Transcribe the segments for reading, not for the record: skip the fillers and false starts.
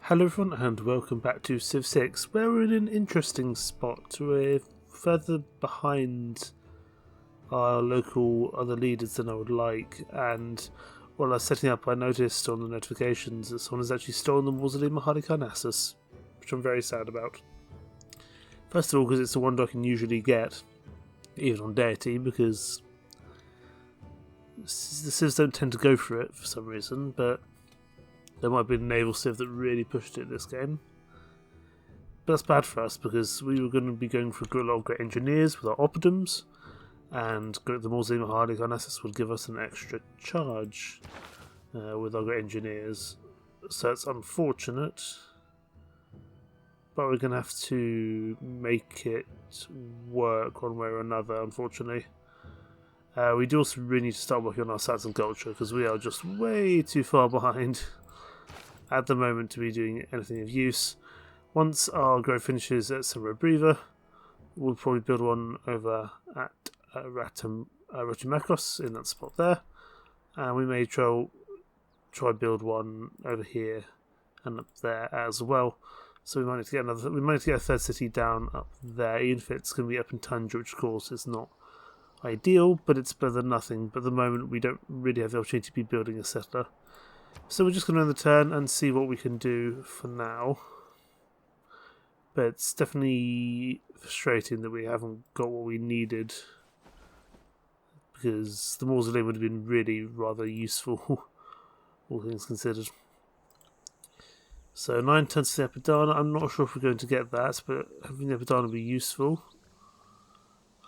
Hello everyone and welcome back to Civ 6, where we're in an interesting spot. We're further behind our local other leaders than I would like, and while I was setting up I noticed on the notifications that someone has actually stolen the Mausoleum of Hardicarnassus, which I'm very sad about. First of all, because it's a wonder I can usually get, even on Deity, because the Civs don't tend to go for it for some reason, but there might be a naval civ that really pushed it this game. But that's bad for us because we were going to be going for a lot of great engineers with our oppidums, and the Mausoleum of Hardicarnassus would give us an extra charge with our great engineers. So it's unfortunate, but we're going to have to make it work one way or another, unfortunately. We do also really need to start working on our science and culture because we are just way too far behind at the moment to be doing anything of use. Once our growth finishes at Cerebriva, we'll probably build one over at Rotimakos in that spot there, and we may try build one over here and up there as well. So we might need to get a third city down up there, even if it's going to be up in Tundra, which of course is not ideal, but it's better than nothing. But at the moment we don't really have the opportunity to be building a settler. So we're just going to end the turn and see what we can do for now. But it's definitely frustrating that we haven't got what we needed, because the mausoleum would have been really rather useful, all things considered. So 9 turns to the Epidana. I'm not sure if we're going to get that, but having the Epidana would be useful.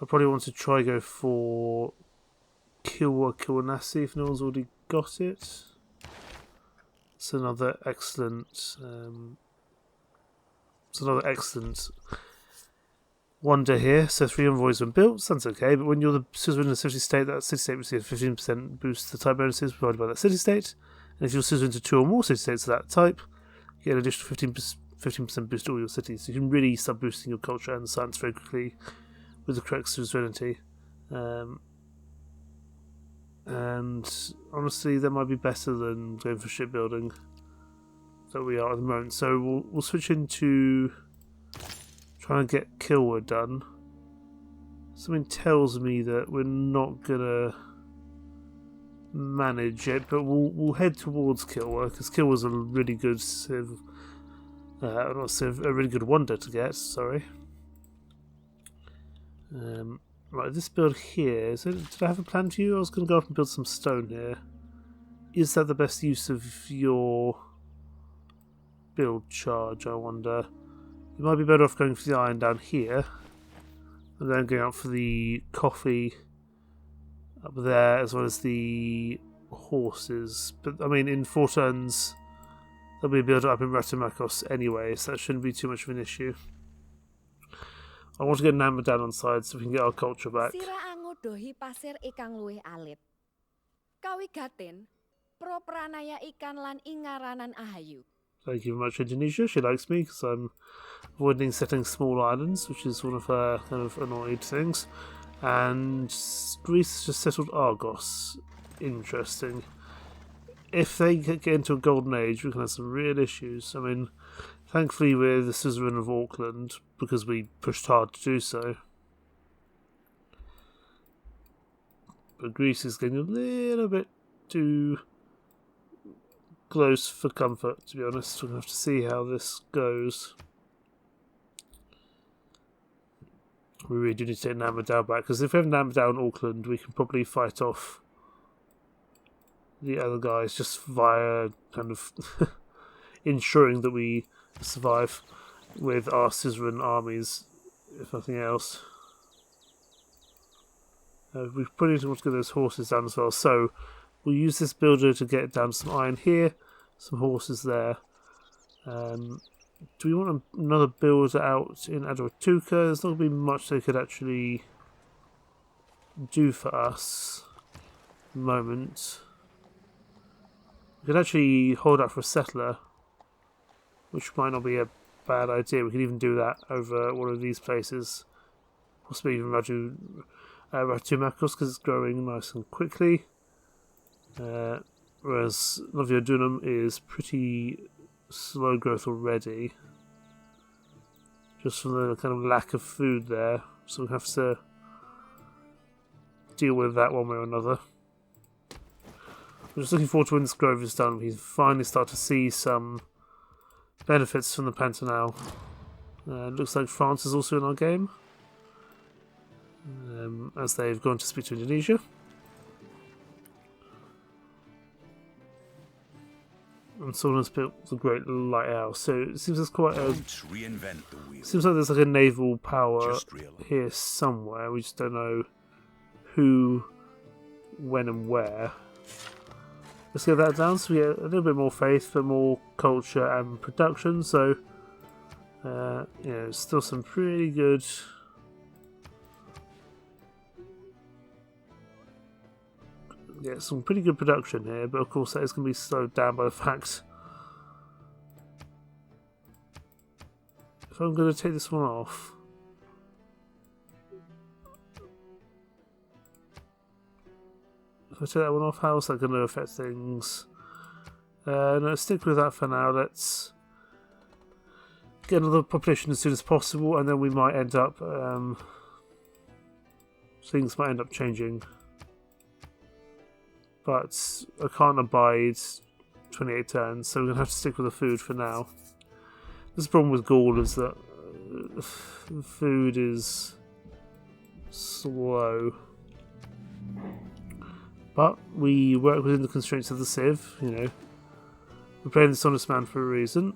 I probably want to try go for Kilwanassi if no one's already got it. It's another excellent wonder here. So 3 envoys when built, so that's okay, but when you're the suzerain in a city state, that city state receives a 15% boost to the type bonuses provided by that city state. And if you're suzerain to 2 or more city states of that type, you get an additional 15% boost to all your cities. So you can really start boosting your culture and science very quickly with the correct suzerainty. And honestly, that might be better than going for shipbuilding that we are at the moment. So we'll switch into trying to get Kilwa done. Something tells me that we're not gonna manage it, but we'll head towards Kilwa because Kilwa's a really good a really good wonder to get. Sorry. Right, this build here, did I have a plan for you? I was going to go up and build some stone here. Is that the best use of your build charge, I wonder? You might be better off going for the iron down here, and then going up for the coffee up there, as well as the horses. But, I mean, in 4 turns, there'll be a build up in Ratimakos anyway, so that shouldn't be too much of an issue. I want to get Nama down on side so we can get our culture back. Pasir ikang luwih alit. Kawigaten, pro pranaya ikan lan ingaranan ahayu. Thank you very much, Indonesia. She likes me because I'm avoiding setting small islands, which is one of her kind of annoyed things. And Greece has just settled Argos. Interesting. If they get into a golden age, we can have some real issues. I mean, thankfully we're the suzerain of Auckland because we pushed hard to do so. But Greece is getting a little bit too close for comfort, to be honest. We'll have to see how this goes. We really do need to take Namadao back, because if we have Namadao in Auckland, we can probably fight off the other guys just via kind of ensuring that we survive with our suzerain armies, if nothing else. We probably want to get those horses down as well, so we'll use this builder to get down some iron here, some horses there. Do we want another builder out in Adoratuka? There's not going to be much they could actually do for us at the moment. We could actually hold out for a settler, which might not be a bad idea. We could even do that over one of these places, possibly even Ratumakos, because it's growing nice and quickly. Whereas Noviodunum is pretty slow growth already. Just from the kind of lack of food there. So we have to deal with that one way or another. I'm just looking forward to when this grove is done. We finally start to see some benefits from the Pantanal. It looks like France is also in our game. As they've gone to speak to Indonesia. And someone has built the Great Lighthouse, so it seems there's quite a. Seems like there's like a naval power here somewhere. We just don't know who, when, and where. Let's get that down so we get a little bit more faith, but more culture and production. So, yeah, still some pretty good. Yeah, some pretty good production here, but of course that is going to be slowed down by the fact if I'm going to take this one off. If I take that one off, how is that going to affect things? No, stick with that for now. Let's get another population as soon as possible, and then we might end up things might end up changing. But I can't abide 28 turns, so we're going to have to stick with the food for now. This is the problem with Gaul, is that food is slow. But we work within the constraints of the Civ, you know. We're playing this honest man for a reason.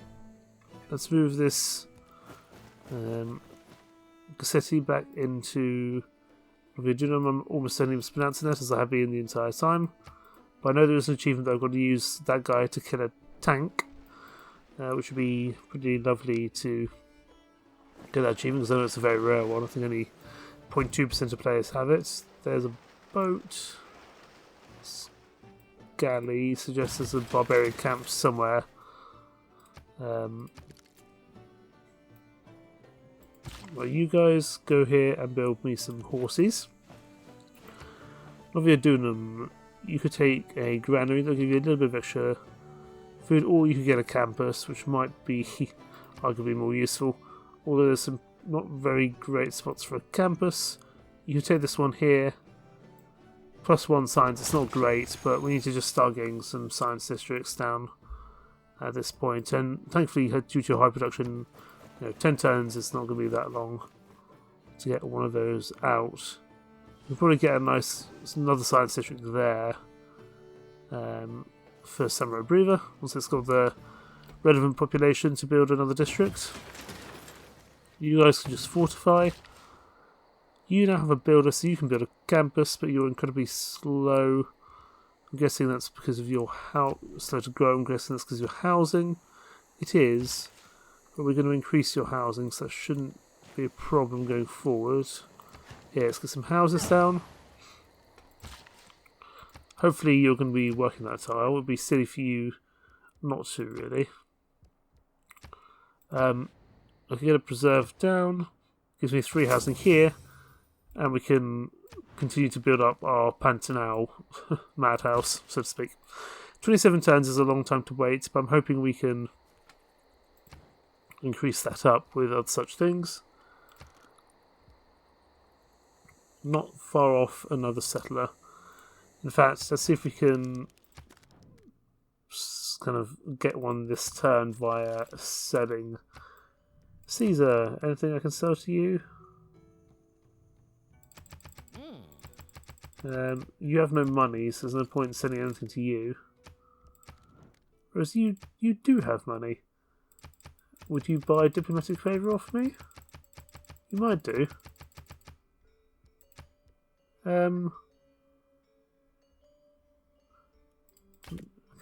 Let's move this Cassetti back into Vidunum. I'm almost certainly mispronouncing that, as I have been the entire time. But I know there is an achievement that I've got to use that guy to kill a tank, which would be pretty lovely to get that achievement, because I know it's a very rare one. I think only 0.2% of players have it. There's a boat. Galley suggests there's a barbarian camp somewhere. Well, you guys go here and build me some horses. Novia Dunum. You could take a granary, that'll give you a little bit of extra food, or you could get a campus, which might be arguably more useful. Although there's some not very great spots for a campus. You could take this one here. +1 science, it's not great, but we need to just start getting some science districts down at this point. And thankfully, due to high production, 10 turns, it's not going to be that long to get one of those out. We'll probably get another science district there for Samurai Breather, once it's got the relevant population to build another district. You guys can just fortify. You now have a builder, so you can build a campus, but you're incredibly slow. I'm guessing that's because of your slow to grow. I'm guessing that's because of your housing. It is, but we're going to increase your housing, so that shouldn't be a problem going forward. Yeah, let's get some houses down. Hopefully you're going to be working that tile. It would be silly for you not to, really. I can get a preserve down. Gives me 3 housing here. And we can continue to build up our Pantanal madhouse, so to speak. 27 turns is a long time to wait, but I'm hoping we can increase that up with other such things. Not far off another settler. In fact, let's see if we can kind of get one this turn via selling. Caesar, anything I can sell to you? You have no money, so there's no point in selling anything to you. Whereas you do have money. Would you buy diplomatic favour off me? You might do.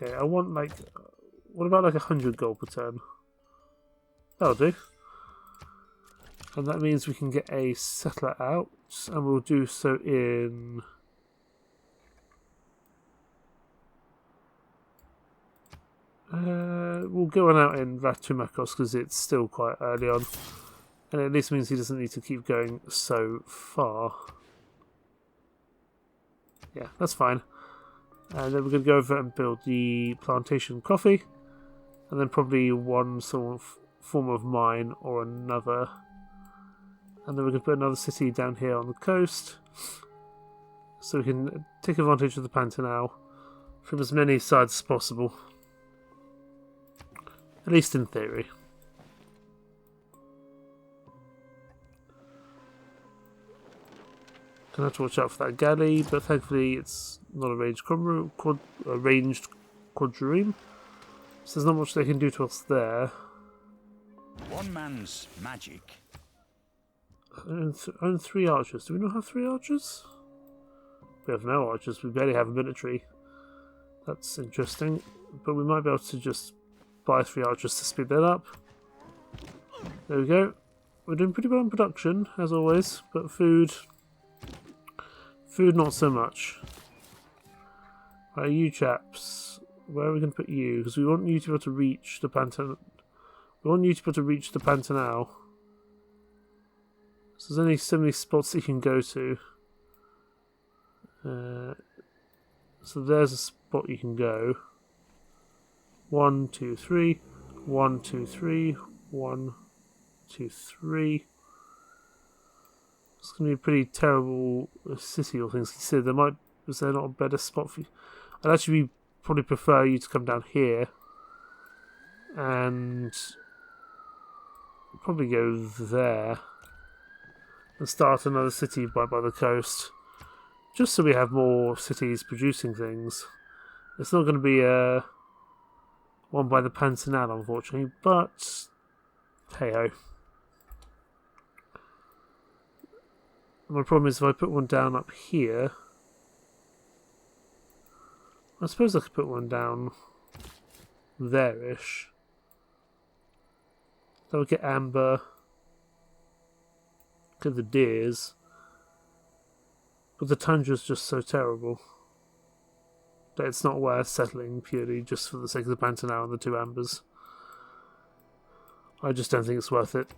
Okay, I want what about 100 gold per turn? That'll do. And that means we can get a settler out, and we'll do so in... we'll go on out in Ratumakos because it's still quite early on, and it at least means he doesn't need to keep going so far. Yeah, that's fine. And then we're going to go over and build the plantation coffee. and then probably one sort of form of mine or another. And then we can put another city down here on the coast, so we can take advantage of the Pantanal from as many sides as possible. At least in theory. Gonna have to watch out for that galley, but thankfully it's not a ranged quadrireme, so there's not much they can do to us there. One man's magic. Only 3 archers. Do we not have 3 archers? We have no archers. We barely have a military. That's interesting. But we might be able to just buy 3 archers to speed that up. There we go. We're doing pretty well in production, as always. But food not so much. Right, you chaps. Where are we going to put you? Because we want you to be able to reach the Pantanal. We want you to be able to reach the Pantanal. So there's only so many spots that you can go to. So there's a spot you can go. 1, 2, 3. 1, 2, 3. 1, 2, 3. It's going to be a pretty terrible city, all things considered. Is there not a better spot for you? I'd actually probably prefer you to come down here. And probably go there. And start another city by the coast, just so we have more cities producing things. It's not going to be one by the Pantanal, unfortunately, but hey ho. My problem is if I put one down up here, I suppose I could put one down there-ish. That would get amber. Get the deers, but the tundra's just so terrible that it's not worth settling purely just for the sake of the Pantanal and the 2 ambers. I just don't think it's worth it,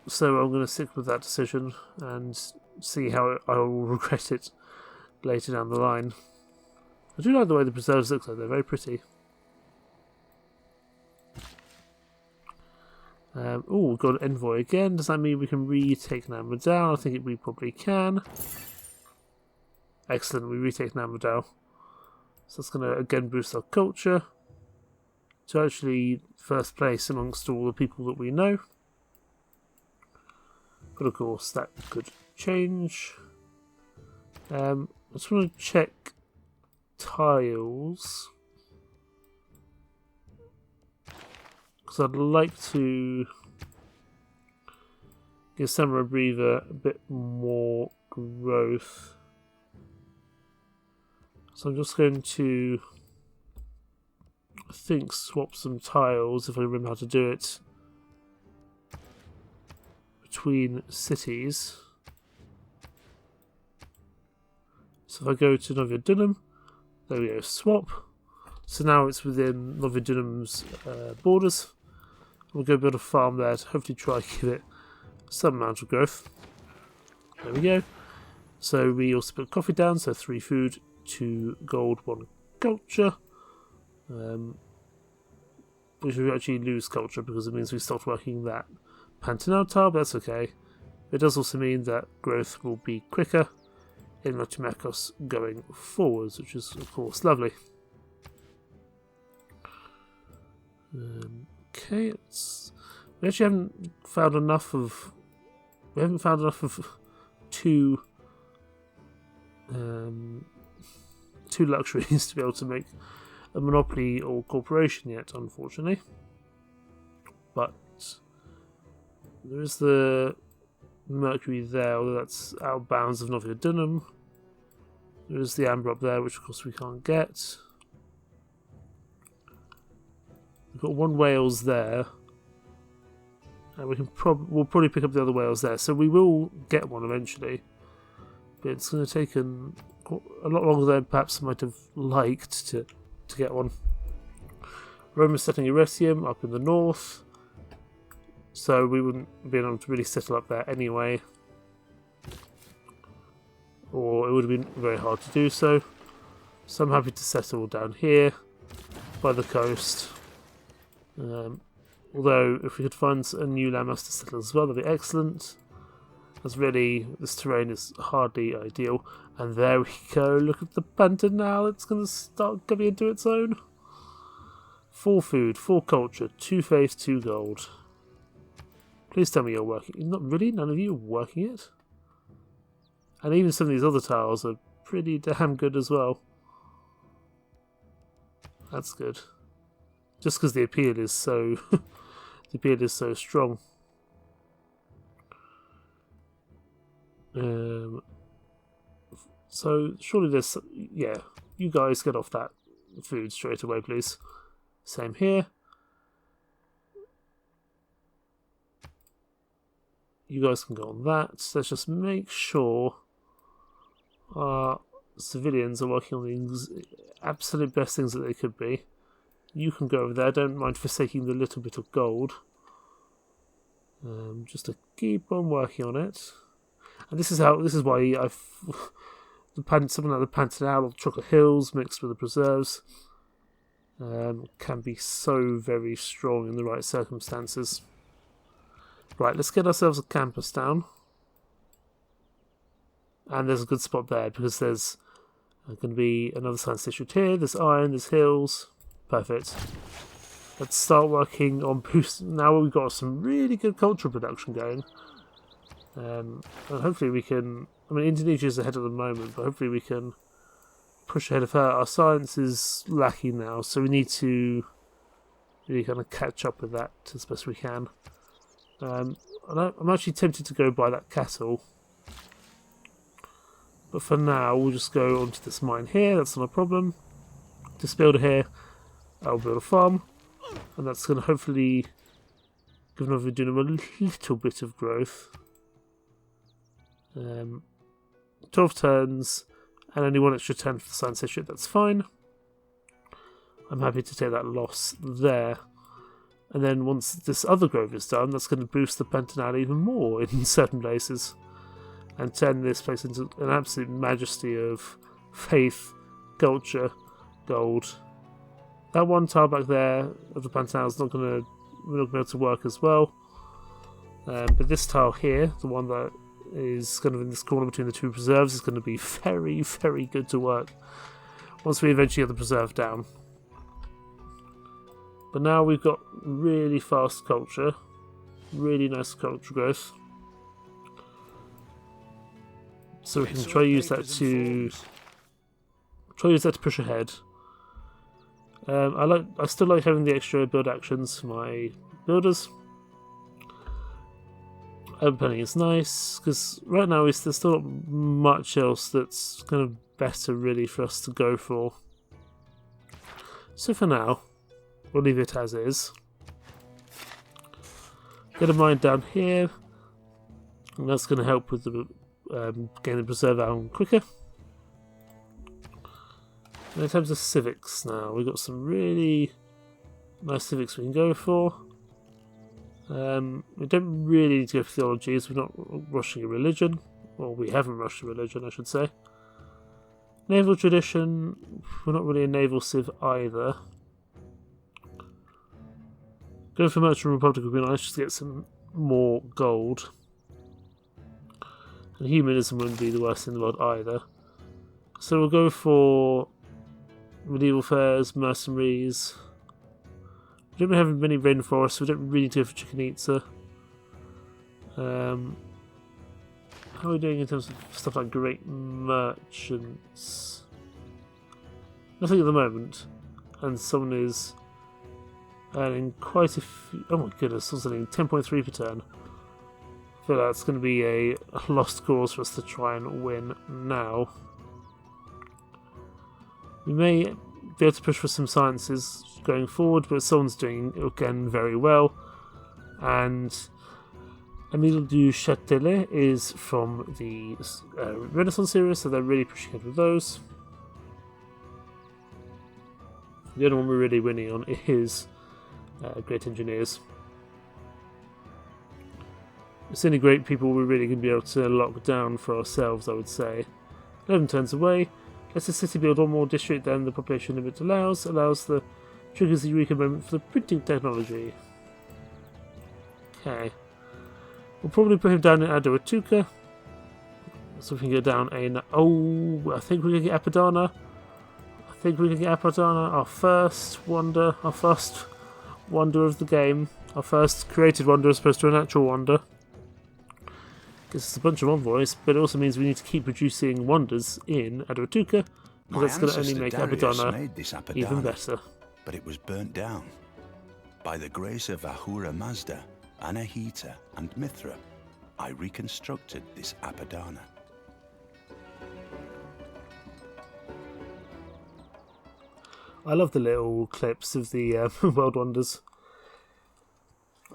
so I'm going to stick with that decision and see how I will regret it later down the line. I do like the way the preserves look, though. They're very pretty. Oh, we've got an envoy again. Does that mean we can retake Namur down? I think we probably can. Excellent, we retake Namur down. So that's going to again boost our culture to actually first place amongst all the people that we know. But of course, that could change. I just want to check tiles. Because I'd like to give Samurai Breather a bit more growth. So I'm just going to, I think, swap some tiles, if I remember how to do it, between cities. So if I go to Noviodunum, there we go, swap. So now it's within Noviodunum's borders. We'll go build a farm there to hopefully try and give it some amount of growth. There we go. So we also put coffee down, so 3 food, 2 gold, 1 culture. Which we actually lose culture because it means we stopped working that Pantanal tile, but that's okay. It does also mean that growth will be quicker in Matumekos going forwards, which is of course lovely. Okay, we actually haven't found enough of. We haven't found enough of 2 luxuries to be able to make a monopoly or corporation yet, unfortunately. But there is the mercury there, although that's out of bounds of Noviodunum. There is the amber up there, which of course we can't get. We've got 1 Wales there, and we'll probably pick up the other Wales there. So we will get one eventually, but it's going to take a lot longer than perhaps I might have liked to get one. Rome is settling Eresium up in the north, so we wouldn't be able to really settle up there anyway, or it would have been very hard to do so. So I'm happy to settle down here by the coast. Although, if we could find a new landmass to settle as well, that'd be excellent. As really, this terrain is hardly ideal. And there we go, look at the Pantanal, it's going to start coming into its own. 4 food, 4 culture, 2 faith, 2 gold. Please tell me you're working. Not really, none of you are working it. And even some of these other tiles are pretty damn good as well. That's good. Just because the appeal is so the appeal is so strong. So surely there's, yeah, you guys get off that food straight away, please. Same here. You guys can go on that. So let's just make sure our civilians are working on the absolute best things that they could be. You can go over there. Don't mind forsaking the little bit of gold. Just to keep on working on it. And this is why I've something like the Pantanal or Chocolate Hills mixed with the preserves can be so very strong in the right circumstances. Right, let's get ourselves a campus down. And there's a good spot there because there's going to be another science district here. There's iron, there's hills. Perfect. Let's start working on boosting. Now we've got some really good cultural production going. And hopefully we can... I mean, Indonesia's ahead at the moment, but hopefully we can push ahead of her. Our science is lacking now, so we need to really kind of catch up with that as best we can. I'm actually tempted to go buy that cattle. But for now, we'll just go onto this mine here. That's not a problem. This builder here, I'll build a farm. And that's going to hopefully give another doing a little bit of growth. 12 turns and only 1 extra turn for the science district. That's fine. I'm happy to take that loss there. And then once this other growth is done, that's going to boost the Pantanal even more in certain places. And turn this place into an absolute majesty of faith, culture, gold. That one tile back there of the Pantanal is not going to be able to work as well. But this tile here, the one that is kind of in this corner between the 2 preserves, is going to be very, very good to work once we eventually get the preserve down. But now we've got really fast culture, really nice culture growth. So we can try to use that to push ahead. I still like having the extra build actions for my builders. Urban planning is nice because right now there's still not much else that's kind of better really for us to go for. So for now, we'll leave it as is. Get a mine down here, and that's going to help with the getting the preserve out quicker. And in terms of civics now, we've got some really nice civics we can go for. We don't really need to go for theologies, we're not rushing a religion. Well, we haven't rushed a religion, I should say. Naval tradition, we're not really a naval civ either. Going for Merchant Republic would be nice just to get some more gold. And humanism wouldn't be the worst in the world either. So we'll go for medieval fairs, mercenaries. We don't really have many rainforests, so we don't really need to go for Chichen Itza. How are we doing in terms of stuff like great merchants? Nothing at the moment. And someone is earning quite a few. Oh my goodness, someone's earning 10.3 per turn. I feel that's going to be a lost cause for us to try and win now. We may be able to push for some sciences going forward, but someone's doing again very well. And Émile du Châtelet is from the Renaissance series, so they're really pushing ahead with those. The only one we're really winning on is Great Engineers. It's the only great people we're really going to be able to lock down for ourselves, I would say. 11 turns away. Lets the city build one more district than the population limit allows the Triggers the eureka moment for the printing technology. Okay. We'll probably put him down in Adoatuka. So we can get down a... Oh, I think we're going to get Apadana. Our first wonder. Our first wonder of the game. Our first created wonder as opposed to an actual wonder. Gives us a bunch of envoys, but it also means we need to keep producing wonders in Adoatuka, because that's going to only make Apadana even better. But it was burnt down. By the grace of Ahura Mazda, Anahita, and Mithra, I reconstructed this Apadana. I love the little clips of the world wonders.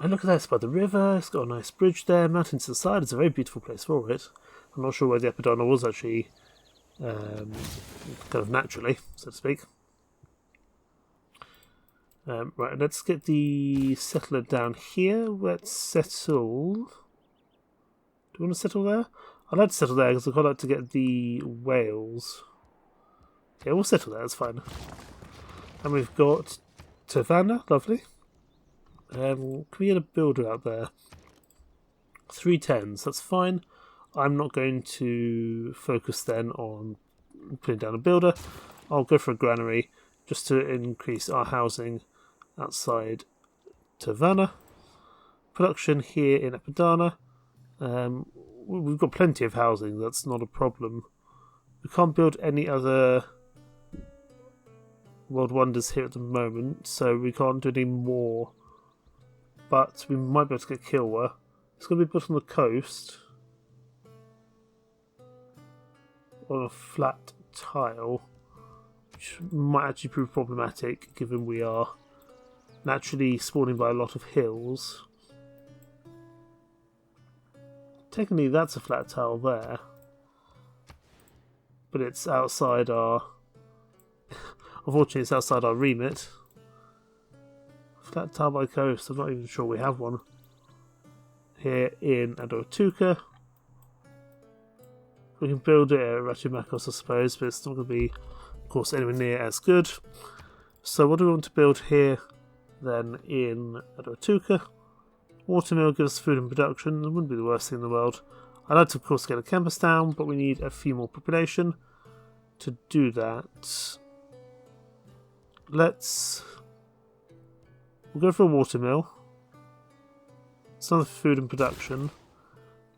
And look at that, it's by the river, it's got a nice bridge there, mountains to the side, it's a very beautiful place for it. I'm not sure where the Apadana was actually, kind of naturally, so to speak. Right, let's get the settler down here. Let's settle... Do we want to settle there? I'd like to settle there because I'd quite like to get the whales. Okay, we'll settle there, that's fine. And we've got Tavanna, lovely. Can we get a builder out there? 310s, that's fine. I'm not going to focus then on putting down a builder. I'll go for a granary just to increase our housing outside Tavanna. Production here in Apadana. We've got plenty of housing, that's not a problem. We can't build any other world wonders here at the moment, so we can't do any more. But we might be able to get Kilwa. It's going to be built on the coast. On a flat tile. Which might actually prove problematic, given we are naturally spawning by a lot of hills. Technically that's a flat tile there. But it's outside our... Unfortunately it's outside our remit. Flat tile by coast, I'm not even sure we have one. Here in Adoatuka. We can build it at Rathimakos, I suppose, but it's not going to be, of course, anywhere near as good. So what do we want to build here then in Adoatuka? Watermill gives us food and production. It wouldn't be the worst thing in the world. I'd like to, of course, get a campus down, but we need a few more population to do that. We'll go for a watermill. It's another food and production,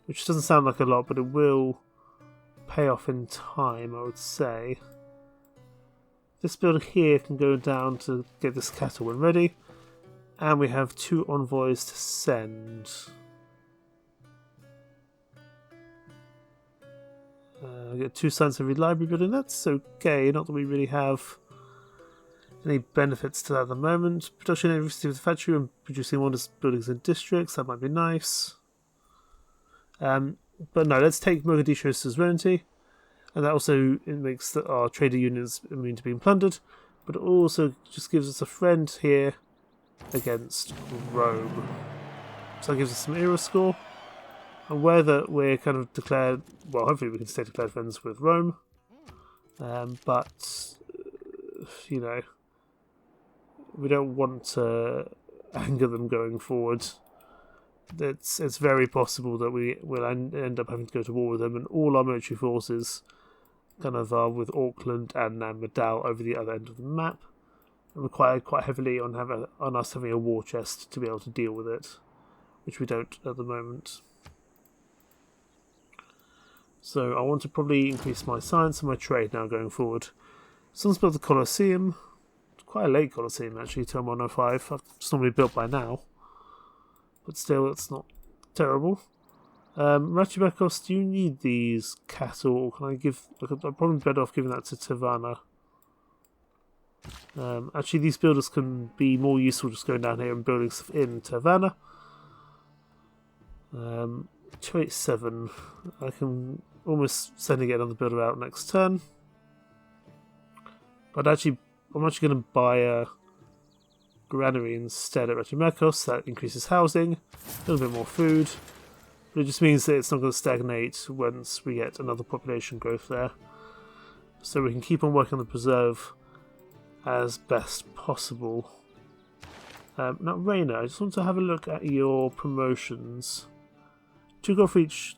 which doesn't sound like a lot, but it will pay off in time, I would say. This builder here can go down to get this cattle when ready, and we have 2 envoys to send. Get 2 signs of every library building. That's okay, not that we really have any benefits to that at the moment. Production university with the factory and producing wonders buildings and districts, that might be nice. But no, let's take Mogadishu's sovereignty, and that also makes our trader unions immune to being plundered, but it also just gives us a friend here against Rome. So that gives us some era score, and whether we're kind of declared, well, hopefully we can stay declared friends with Rome, but you know, we don't want to anger them going forward. It's very possible that we will end up having to go to war with them, and all our military forces kind of are with Auckland and Madal over the other end of the map, and require quite heavily on us having a war chest to be able to deal with it, which we don't at the moment. So I want to probably increase my science and my trade now going forward. So let's build the Colosseum. It's quite a late Colosseum actually, turn 105. It's normally built by now, but still it's not terrible. Rathimakos, do you need these cattle, or can I give... I'm probably better off giving that to Tavanna. Actually, these builders can be more useful just going down here and building stuff in Tavanna. 287. I can almost send another builder out next turn. But I'm actually going to buy a granary instead at Rathimakos. That increases housing, a little bit more food. But it just means that it's not going to stagnate once we get another population growth there. So we can keep on working on the preserve as best possible. Now, Raina, I just want to have a look at your promotions. 2 gold for each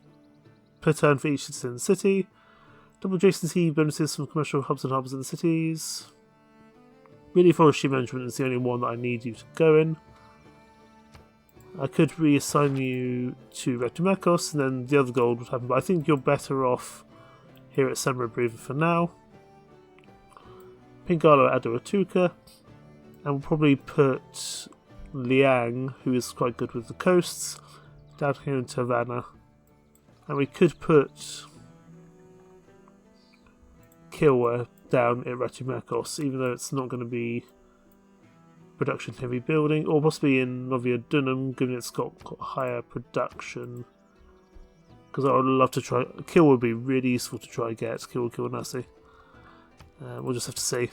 per turn for each citizen in the city. Double adjacency bonuses from commercial hubs and harbours in the cities. Really, forestry management is the only one that I need you to go in. I could reassign you to Rectimakos, and then the other gold would happen, but I think you're better off here at Samurai Breaver for now. Pingalo at Adawatuka, and we'll probably put Liang, who is quite good with the coasts, down here in Havana. And we could put Kilwa down at Ratumakos, even though it's not going to be production heavy building, or possibly in Novia Dunham, given it's got higher production. Because I would love to try. Kill would be really useful to try and get. Kill Nasi. We'll just have to see.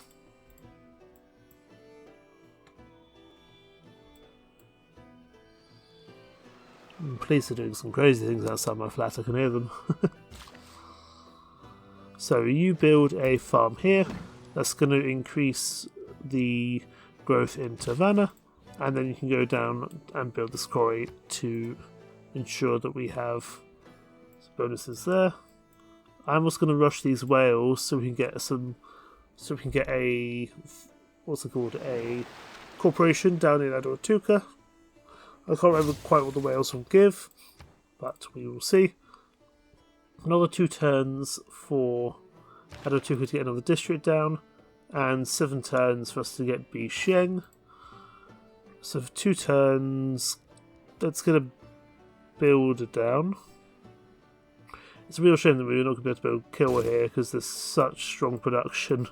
Police are doing some crazy things outside my flat, I can hear them. So you build a farm here. That's going to increase the growth in Havana, and then you can go down and build this quarry to ensure that we have some bonuses there. I'm also going to rush these whales so we can get a what's it called, a corporation down in Adoratuka. I can't remember quite what the whales will give, but we will see. Another 2 turns for Adoratuka to get another district down, and 7 turns for us to get Bisheng. So for 2 turns, that's going to build it down. It's a real shame that we're not going to be able to build Kilwa here, because there's such strong production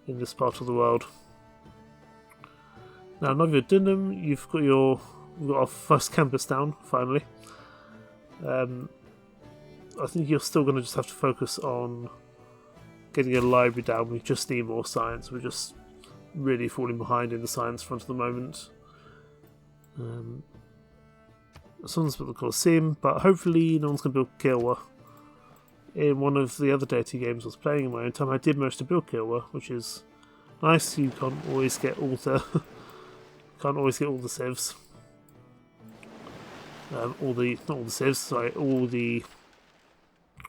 in this part of the world. Now, Novia Dunham, we've got our first campus down, finally. I think you're still going to just have to focus on getting a library down. We just need more science. We're just really falling behind in the science front at the moment. Someone's built the Colosseum, but hopefully no one's going to build Kilwa. In one of the other Deity games I was playing in my own time, I did manage to build Kilwa, which is nice. You can't always get all the civs. All the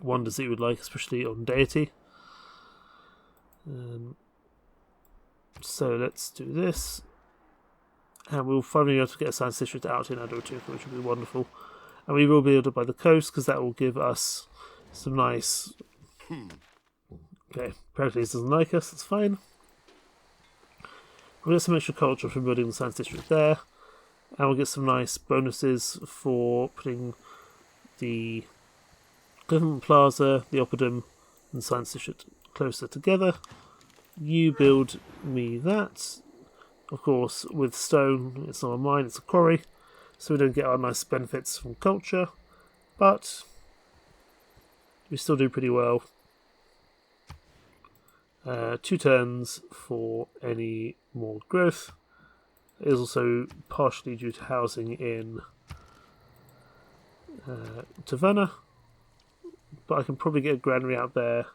wonders that you would like, especially on Deity. So let's do this, and we'll finally be able to get a science district out in Adoratuka, which will be wonderful. And we will build it by the coast, because that will give us some nice... Okay, Pericles doesn't like us, that's fine. We'll get some extra culture from building the science district there, and we'll get some nice bonuses for putting the Government Plaza, the Oppidum, and the Science District closer together. You build me that. Of course, with stone, it's not a mine, it's a quarry, so we don't get our nice benefits from culture, but we still do pretty well. 2 turns for any more growth. It is also partially due to housing in Havana, but I can probably get a granary out there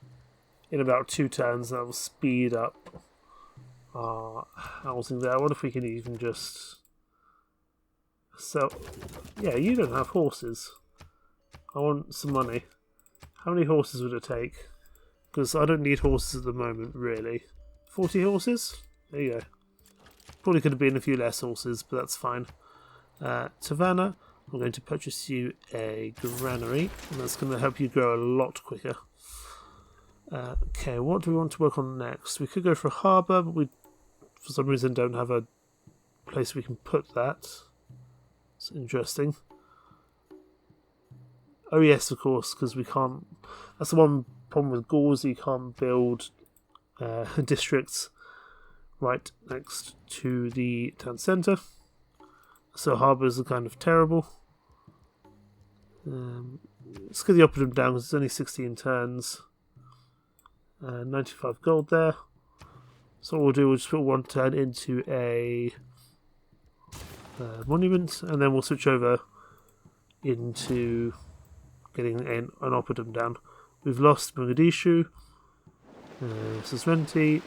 in about 2 turns, and that will speed up our housing there. I wonder if we can even just sell... Yeah, you don't have horses. I want some money. How many horses would it take? Because I don't need horses at the moment, really. 40 horses? There you go. Probably could have been a few less horses, but that's fine. Havana, I'm going to purchase you a granary, and that's going to help you grow a lot quicker. Okay, what do we want to work on next? We could go for a harbour, but we, for some reason, don't have a place we can put that. It's interesting. Oh yes, of course, because we can't... That's the one problem with Gaul, is you can't build districts right next to the town centre. So harbours are kind of terrible. Let's get the Oppidum down, because it's only 16 turns. 95 gold there. So what we'll do, we'll just put 1 turn into a monument, and then we'll switch over into getting an Oppidum down. We've lost Mogadishu, Sisventi,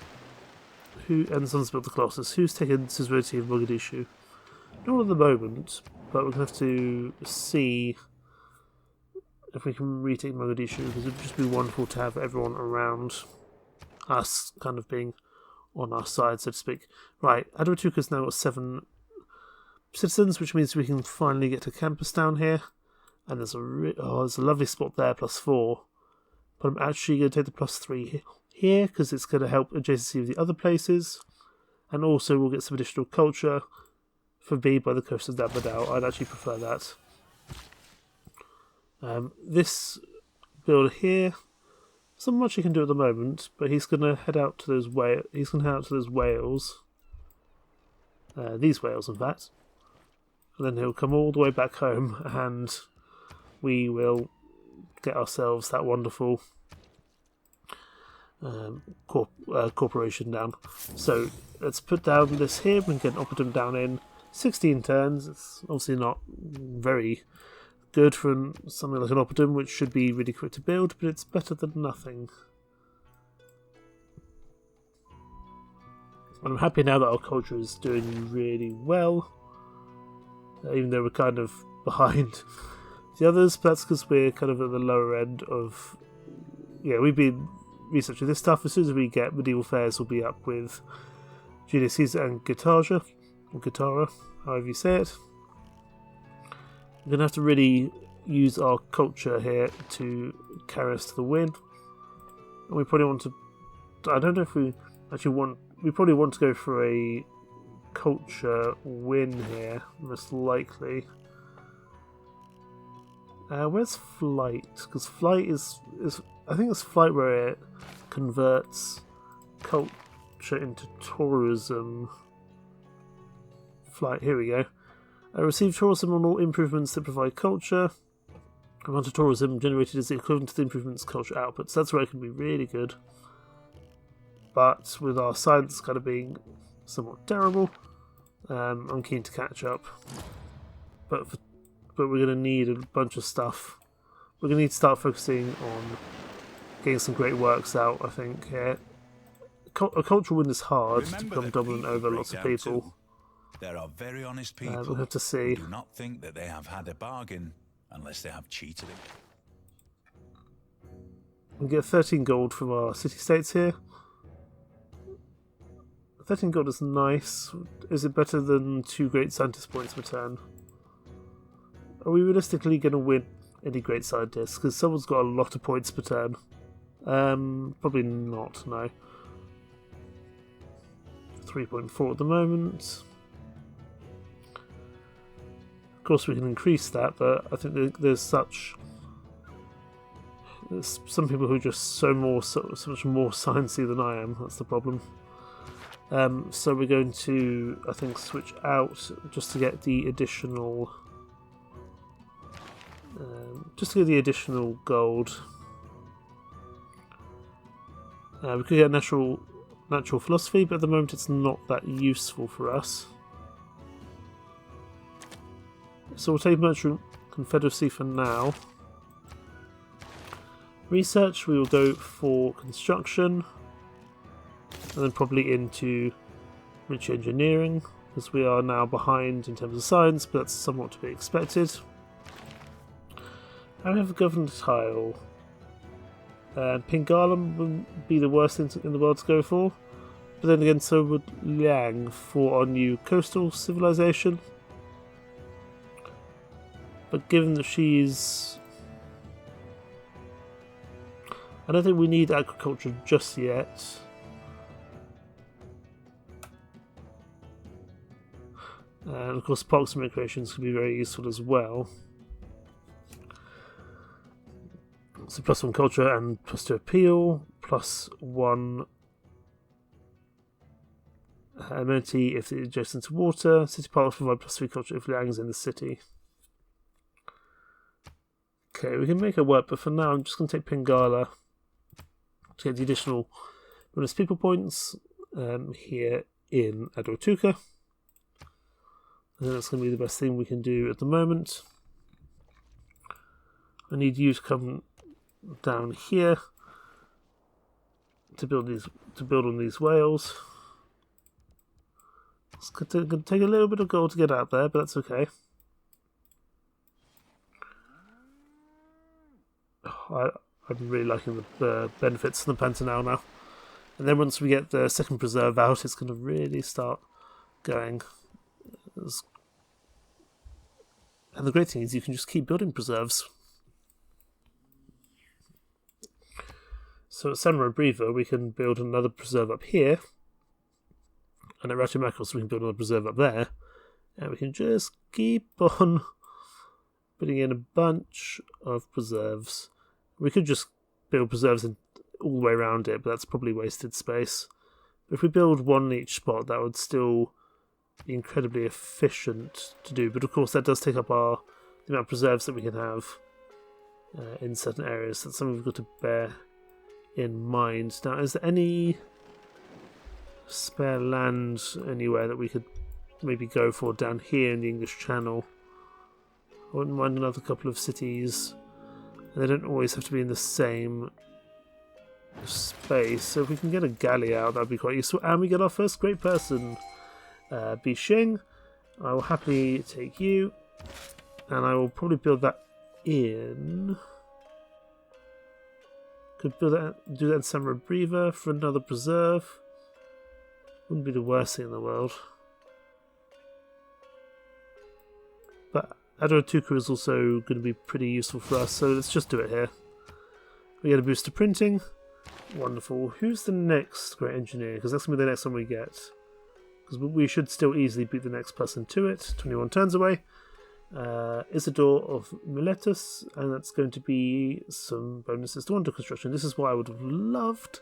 and the Sons built the Colossus. Who's taken Suzerainty of Mogadishu? Not at the moment, but we're going to have to see if we can retake Mogadishu, because it would just be wonderful to have everyone around us kind of being on our side, so to speak. Right, Adwatuka's now got 7 citizens, which means we can finally get to campus down here. And there's there's a lovely spot there, +4. But I'm actually going to take the +3 here, because it's going to help adjacency of the other places. And also we'll get some additional culture for B by the coast of Dabadao. I'd actually prefer that. This build here, there's not much he can do at the moment, but he's going to head out to those whales. He's going to head out to those whales. These whales, in fact. And then he'll come all the way back home, and we will get ourselves that wonderful corporation down. So let's put down this here. We can get an Optimum down in 16 turns. It's obviously not very good for something like an Optimum, which should be really quick to build, but it's better than nothing. I'm happy now that our culture is doing really well, even though we're kind of behind the others, but that's because we're kind of at the lower end of... Yeah, we've been researching this stuff. As soon as we get medieval fairs, we'll be up with Julius Caesar and Guitara, or Guitara, however you say it. We're going to have to really use our culture here to carry us to the win. And we probably want to... I don't know if we actually want... We probably want to go for a culture win here, most likely. Where's flight? Because flight is I think it's flight where it converts culture into tourism. Flight, here we go. Receive tourism on all improvements that provide culture. Amount of tourism generated is equivalent to the improvement's culture output. So that's where it can be really good. But with our science kind of being somewhat terrible, I'm keen to catch up. But we're going to need a bunch of stuff. We're going to need to start focusing on getting some great works out, I think, here. A cultural win is hard to become dominant over lots of people. Too. There are very honest people we'll have to see. who do not think that they have had a bargain unless they have cheated it. We get 13 gold from our city-states here. 13 gold is nice. Is it better than 2 great scientist points per turn? Are we realistically going to win any great scientists? Because someone's got a lot of points per turn. Probably not, no. 3.4 at the moment. Of course we can increase that, but I think there's some people who are just so much more sciencey than I am. That's the problem. So we're going to, I think, switch out just to get the additional gold. We could get natural philosophy, but at the moment it's not that useful for us. So we'll take Merchant Confederacy for now. Research, we will go for construction, and then probably into rich engineering, because we are now behind in terms of science, but that's somewhat to be expected. And we have a governor tile. Pingalam wouldn't be the worst thing in the world to go for, but then again so would Liang for our new coastal civilization. But given that she's... I don't think we need agriculture just yet. And of course parks and recreations can be very useful as well. So +1 culture and +2 appeal, +1 amenity if it's adjacent to water. City parks provide +3 culture if Liang is in the city. Okay, we can make it work, but for now I'm just going to take Pingala to get the additional bonus people points here in Adwatuka. I think that's going to be the best thing we can do at the moment. I need you to come down here to build on these whales. It's going to take a little bit of gold to get out there, but that's okay. I'm really liking the benefits of the Pantanal now. And then once we get the second preserve out, it's going to really start going. And the great thing is you can just keep building preserves. So at Samurai Breather, we can build another preserve up here. And at Ratumakos, we can build another preserve up there. And we can just keep on putting in a bunch of preserves. We could just build preserves all the way around it, but that's probably wasted space. But if we build one in each spot, that would still be incredibly efficient to do. But of course, that does take up the amount of preserves that we can have in certain areas. So that's something we've got to bear in mind. Now, is there any spare land anywhere that we could maybe go for down here in the English Channel? I wouldn't mind another couple of cities. They don't always have to be in the same space. So if we can get a galley out, that'd be quite useful. And we get our first great person, Bixing. I will happily take you. And I will probably build that in. Could do that in Samurai Breather for another preserve. Wouldn't be the worst thing in the world. But Adotuka is also going to be pretty useful for us, so let's just do it here. We get a boost to printing. Wonderful. Who's the next great engineer? Because that's going to be the next one we get. Because we should still easily beat the next person to it. 21 turns away. Isidore of Miletus, and that's going to be some bonuses to wonder construction. This is why I would have loved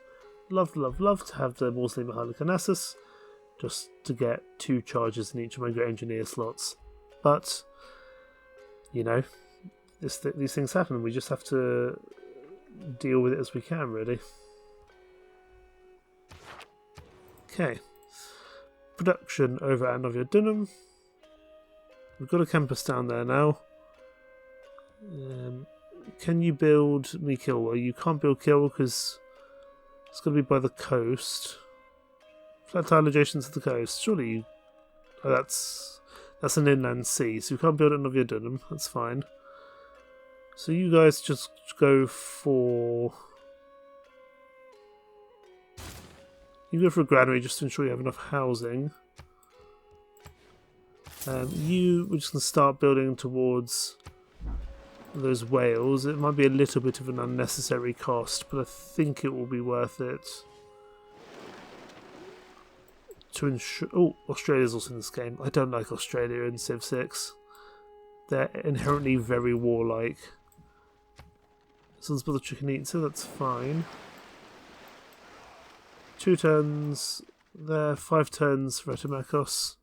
to have the Mausoleum of Halicarnassus, just to get 2 charges in each of my great engineer slots. But you know, these things happen, and we just have to deal with it as we can, really. Okay. Production over at Novia Dunham. We've got a campus down there now. Can you build me Kilwa? You can't build Kilwa because it's going to be by the coast. Flat tile adjacent to the coast. Surely you... Oh, that's an inland sea, so you can't build it in Novia Dunham. That's fine. So you guys just go for... You go for a granary just to ensure you have enough housing. We're just going to start building towards those whales. It might be a little bit of an unnecessary cost, but I think it will be worth it. To ensure... Oh, Australia's also in this game. I don't like Australia in Civ 6. They're inherently very warlike. Someone's built a chicken eater, that's fine. 2 turns there, 5 turns for Ratumakos.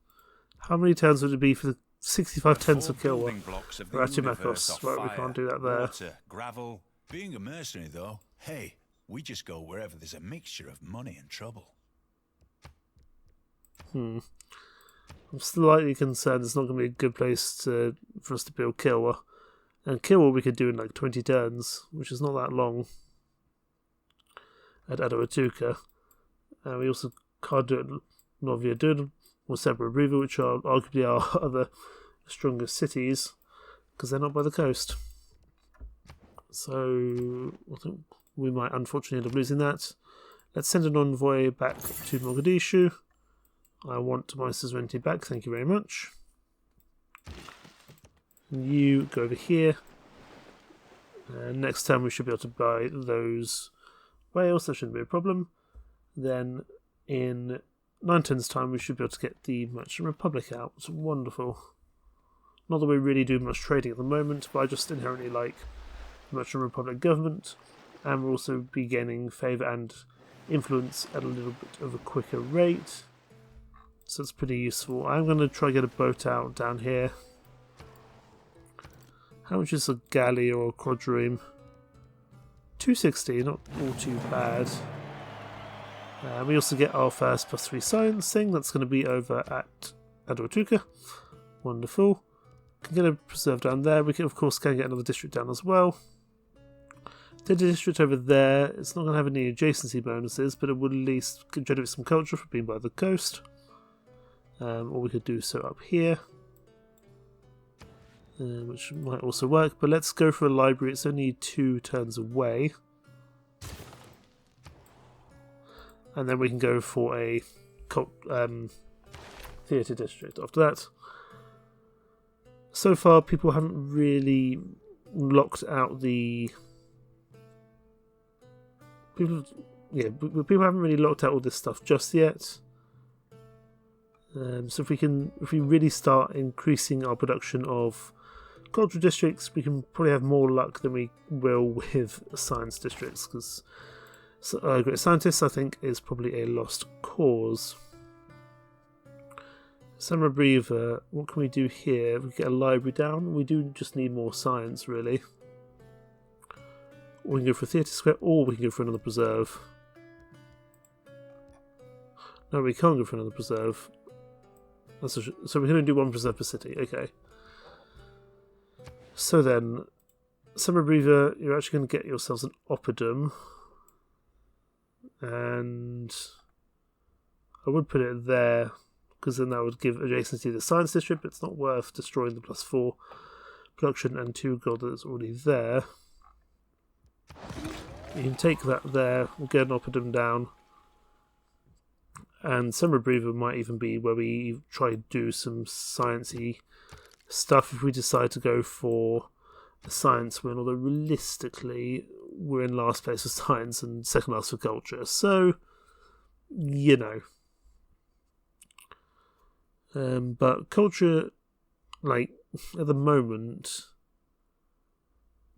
How many turns would it be for the 65 turns of Kilwa? Ratumakos. Right, we can't do that there. Water, gravel. Being a mercenary, though, hey, we just go wherever there's a mixture of money and trouble. I'm slightly concerned it's not going to be a good place for us to build Kilwa. And Kilwa we could do in like 20 turns, which is not that long at Adoatuka. And we also can't do it at Novia Dunham or Samurai Breather, which are arguably our other strongest cities, because they're not by the coast. So I think we might unfortunately end up losing that. Let's send an envoy back to Mogadishu. I want my sovereignty back, thank you very much. And you go over here. Next time we should be able to buy those whales, that shouldn't be a problem. Then in 9 turns time we should be able to get the Merchant Republic out. It's wonderful. Not that we really do much trading at the moment, but I just inherently like the Merchant Republic government, and we'll also be gaining favour and influence at a little bit of a quicker rate. So it's pretty useful. I'm going to try to get a boat out down here. How much is a galley or a quadrireme? 260, not all too bad. We also get our first +3 science thing. That's going to be over at Adoatuka. Wonderful. Can get a preserve down there. We can, of course, get another district down as well. The district over there, it's not going to have any adjacency bonuses, but it would at least generate some culture for being by the coast. Or we could do so up here, which might also work, but let's go for a library. It's only 2 turns away. And then we can go for a theatre district after that. So far, people haven't really locked out the... People haven't really locked out all this stuff just yet. So if we really start increasing our production of cultural districts, we can probably have more luck than we will with science districts, because great scientists, I think, is probably a lost cause. Summer Breather, what can we do here? We get a library down. We do just need more science, really. We can go for a theatre square, or we can go for another preserve. No, we can't go for another preserve. So we're going to do 1 preserve per city. Okay. So then, Summer Breather, you're actually going to get yourselves an oppidum. And I would put it there, because then that would give adjacency to the science district, but it's not worth destroying the +4 production and 2 gold that's already there. You can take that there, we'll get an oppidum down, and Summer Breather might even be where we try to do some sciencey stuff if we decide to go for a science win, although realistically we're in last place for science and second last for culture, so you know. But culture, like, at the moment,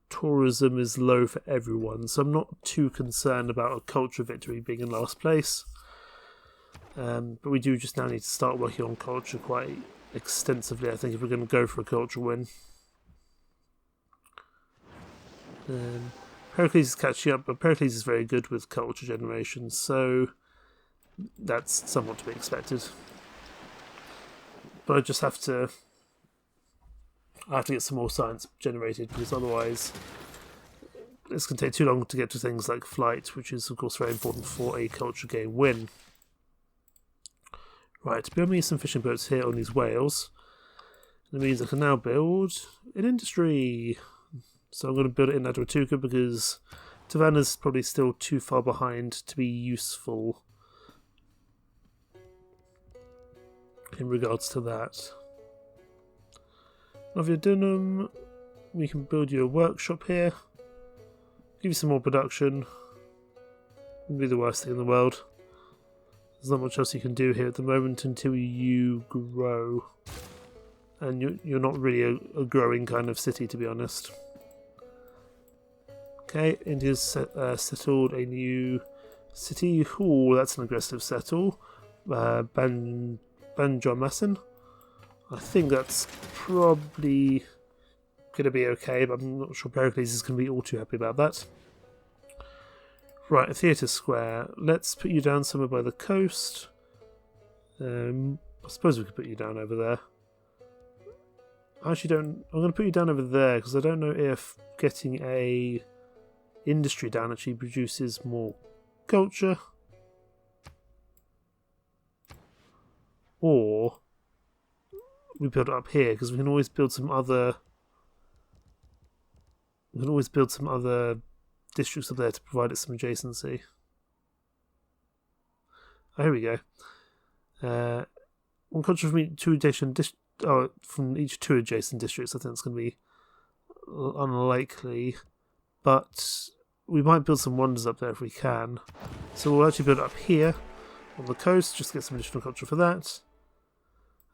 tourism is low for everyone, so I'm not too concerned about a culture victory being in last place. But we do just now need to start working on culture quite extensively, I think, if we're going to go for a culture win. Pericles is catching up, but Pericles is very good with culture generation, so that's somewhat to be expected. But I just have to get some more science generated, because otherwise it's going to take too long to get to things like flight, which is of course very important for a culture game win. Right, build me some fishing boats here on these whales. That means I can now build an industry. So I'm going to build it in Adwatuka, because Tavanna's probably still too far behind to be useful in regards to that. Noviodunum, we can build you a workshop here. Give you some more production. Wouldn't be the worst thing in the world. There's not much else you can do here at the moment until you grow. And you're not really a growing kind of city, to be honest. Okay, India's settled a new city. Ooh, that's an aggressive settle. Banjarmasin. I think that's probably going to be okay, but I'm not sure Pericles is going to be all too happy about that. Right, a theatre square. Let's put you down somewhere by the coast. I suppose we could put you down over there. I actually don't... I'm going to put you down over there, because I don't know if getting a industry down actually produces more culture. Or we build it up here, because we can always build some other... We can always build some other districts up there to provide it some adjacency. Oh, here we go. One culture from each from each 2 adjacent districts. I think it's going to be unlikely, but we might build some wonders up there if we can. So we'll actually build it up here on the coast, just to get some additional culture for that.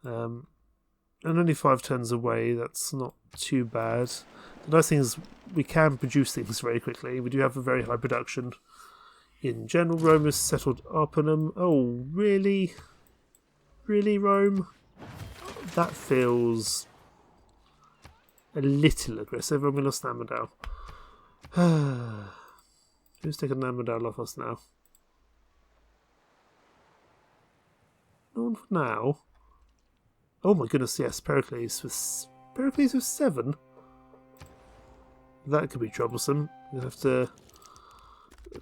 And only 5 turns away, that's not too bad. The nice thing is we can produce things very quickly. We do have a very high production. In general, Rome has settled Arpanum. Oh, really? Really, Rome? That feels a little aggressive. And we lost Namodal. Who's taking Namodal off us now? No one for now. Oh my goodness, yes, Pericles with 7? That could be troublesome. You have to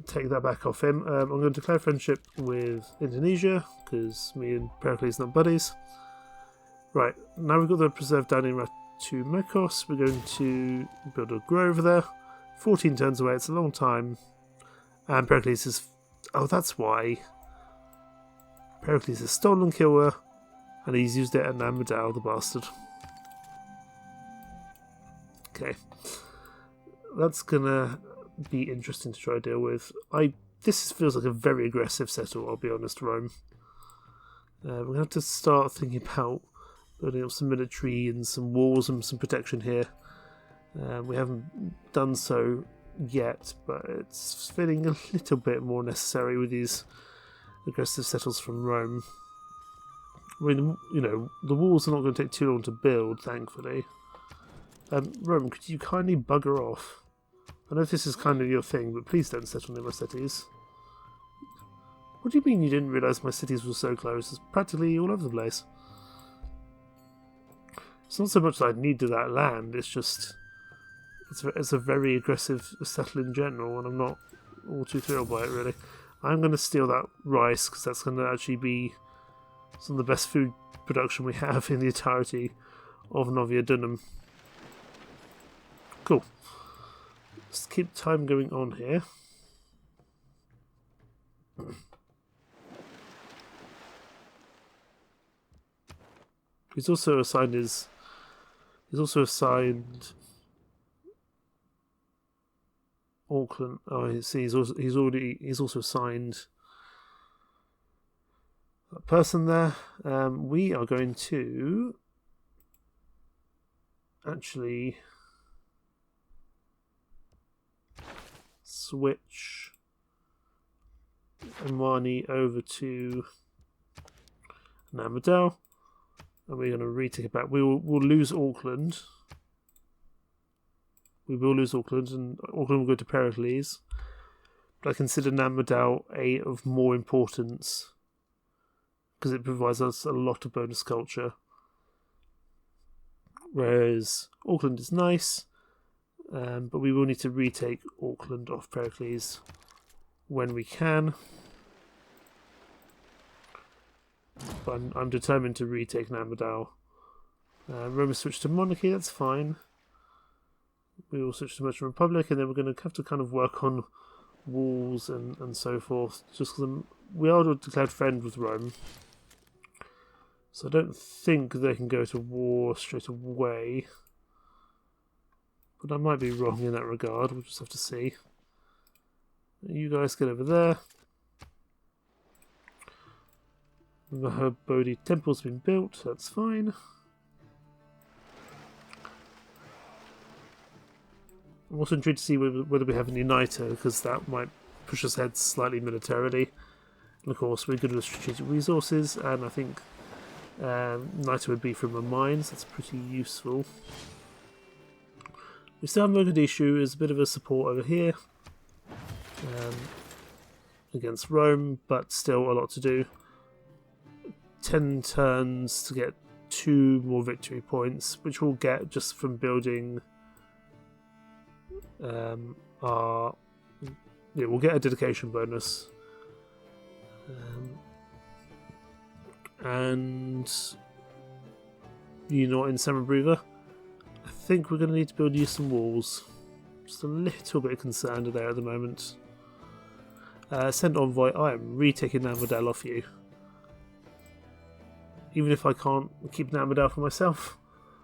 take that back off him. I'm going to declare friendship with Indonesia, because me and Pericles are not buddies. Right, now we've got the preserve down in Ratu Mekos. We're going to build a grove there. 14 turns away, it's a long time. And Pericles is... Oh, that's why. Pericles has stolen Kilwa, and he's used it at Namadao, the bastard. Okay. That's gonna be interesting to try to deal with. This feels like a very aggressive settle, I'll be honest, Rome. We're gonna have to start thinking about building up some military and some walls and some protection here. We haven't done so yet, but it's feeling a little bit more necessary with these aggressive settles from Rome. I mean, you know, the walls are not going to take too long to build, thankfully. Rome, could you kindly bugger off? I know this is kind of your thing, but please don't settle near my cities. What do you mean you didn't realise my cities were so close? It's practically all over the place. It's not so much that I need to that land, it's just... It's a very aggressive settle in general, and I'm not all too thrilled by it, really. I'm going to steal that rice, because that's going to actually be some of the best food production we have in the entirety of Novia Dunham. Cool. Let's keep time going on here. He's also assigned Auckland. Oh, see, he's also assigned a person there. We are going to actually switch Imwani over to Namadao, and we're going to retake it back. We'll lose Auckland. We will lose Auckland, and Auckland will go to Pericles. But I consider Namadao of more importance, because it provides us a lot of bonus culture. Whereas Auckland is nice, but we will need to retake Auckland off Pericles when we can. But I'm determined to retake Namadao. Rome switch to monarchy, that's fine. We will switch to Merchant Republic, and then we're going to have to kind of work on walls and so forth, just because we are a declared friend with Rome. So I don't think they can go to war straight away. But I might be wrong in that regard, we'll just have to see. You guys get over there. The Bodhi Temple's been built, that's fine. I'm also intrigued to see whether we have any Naito, because that might push us ahead slightly militarily. And of course, we're good with strategic resources, and I think Naito would be from a mines, that's pretty useful. We still have Mogadishu as a bit of a support over here against Rome, but still a lot to do. 10 turns to get 2 more victory points, which we'll get just from building we'll get a dedication bonus, and you know, in Samabriva, I think we're going to need to build you some walls. Just a little bit concerned there at the moment. Send envoy. I am retaking Namadal off you, even if I can't keep Namadal for myself.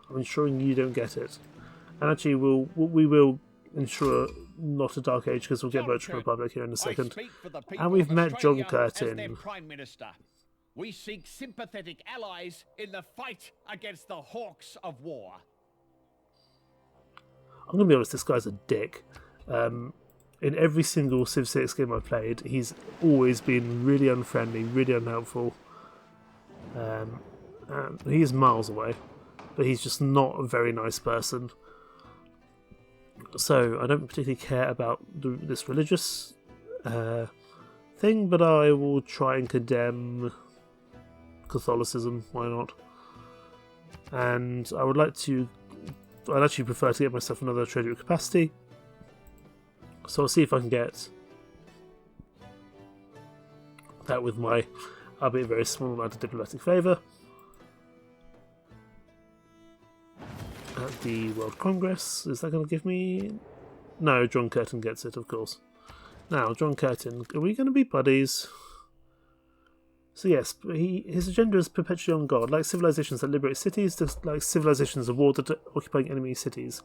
I'm ensuring you don't get it, and actually we will ensure not a Dark Age, because we'll get Merchant Republic here in a second. And we've met John Curtin. Prime Minister. We seek sympathetic allies in the fight against the hawks of war. I'm going to be honest, this guy's a dick. In every single Civ 6 game I've played, he's always been really unfriendly, really unhelpful. He is miles away, but he's just not a very nice person. So I don't particularly care about this religious thing, but I will try and condemn Catholicism, why not? And I'd actually prefer to get myself another trader capacity. So I'll see if I can get That with my, albeit very small amount of diplomatic favour. At the World Congress, is that going to give me... No, John Curtin gets it, of course. Now, John Curtin, are we going to be buddies? So yes, his agenda is perpetually on God. Like civilizations that liberate cities, just like civilizations of war that are occupying enemy cities,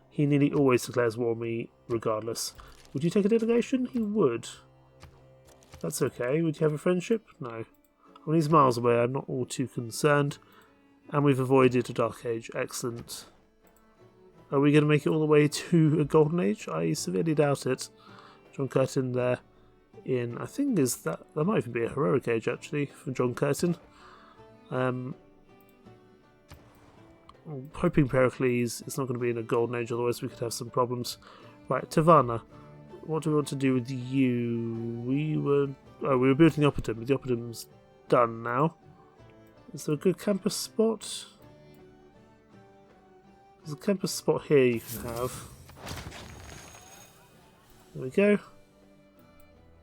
he nearly always declares war on me regardless. Would you take a delegation? He would. That's okay. Would you have a friendship? No. When he's miles away, I'm not all too concerned. And we've avoided a Dark Age. Excellent. Are we going to make it all the way to a Golden Age? I severely doubt it. John Curtin there in, I think that might even be a Heroic Age actually, for John Curtin. I'm hoping Pericles is not going to be in a Golden Age, otherwise we could have some problems. Right, Tavanna. What do we want to do with you? We were building the Oppidum, but the Oppidum's done now. Is there a good campus spot? There's a campus spot here you can have. There we go.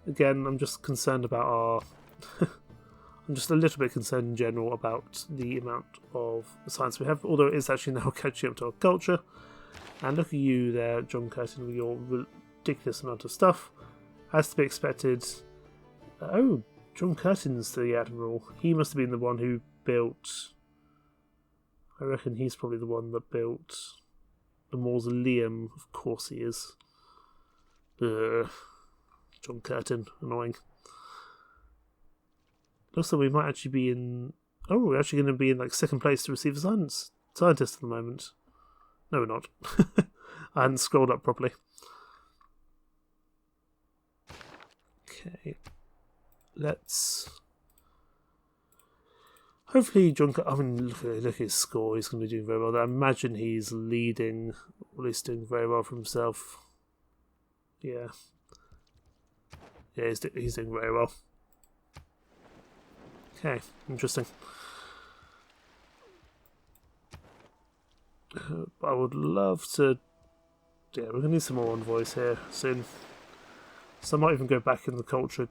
Again, I'm just concerned about our... I'm just a little bit concerned in general about the amount of science we have, although it is actually now catching up to our culture. And look at you there, John Curtin, with your ridiculous amount of stuff. As to be expected. Oh, John Curtin's the Admiral. He must have been the one who built... I reckon he's probably the one that built the mausoleum. Of course he is. John Curtin, annoying. Looks like we might actually be in... Oh, we're actually going to be in like second place to receive a scientist at the moment. No, we're not. I hadn't scrolled up properly. Okay. Let's... Hopefully John... I mean, look at his score. He's going to be doing very well. I imagine he's leading, or at least doing very well for himself. Yeah. Yeah, he's doing very well. Okay, interesting. I would love to... Yeah, we're going to need some more envoys here soon. So I might even go back in the culture,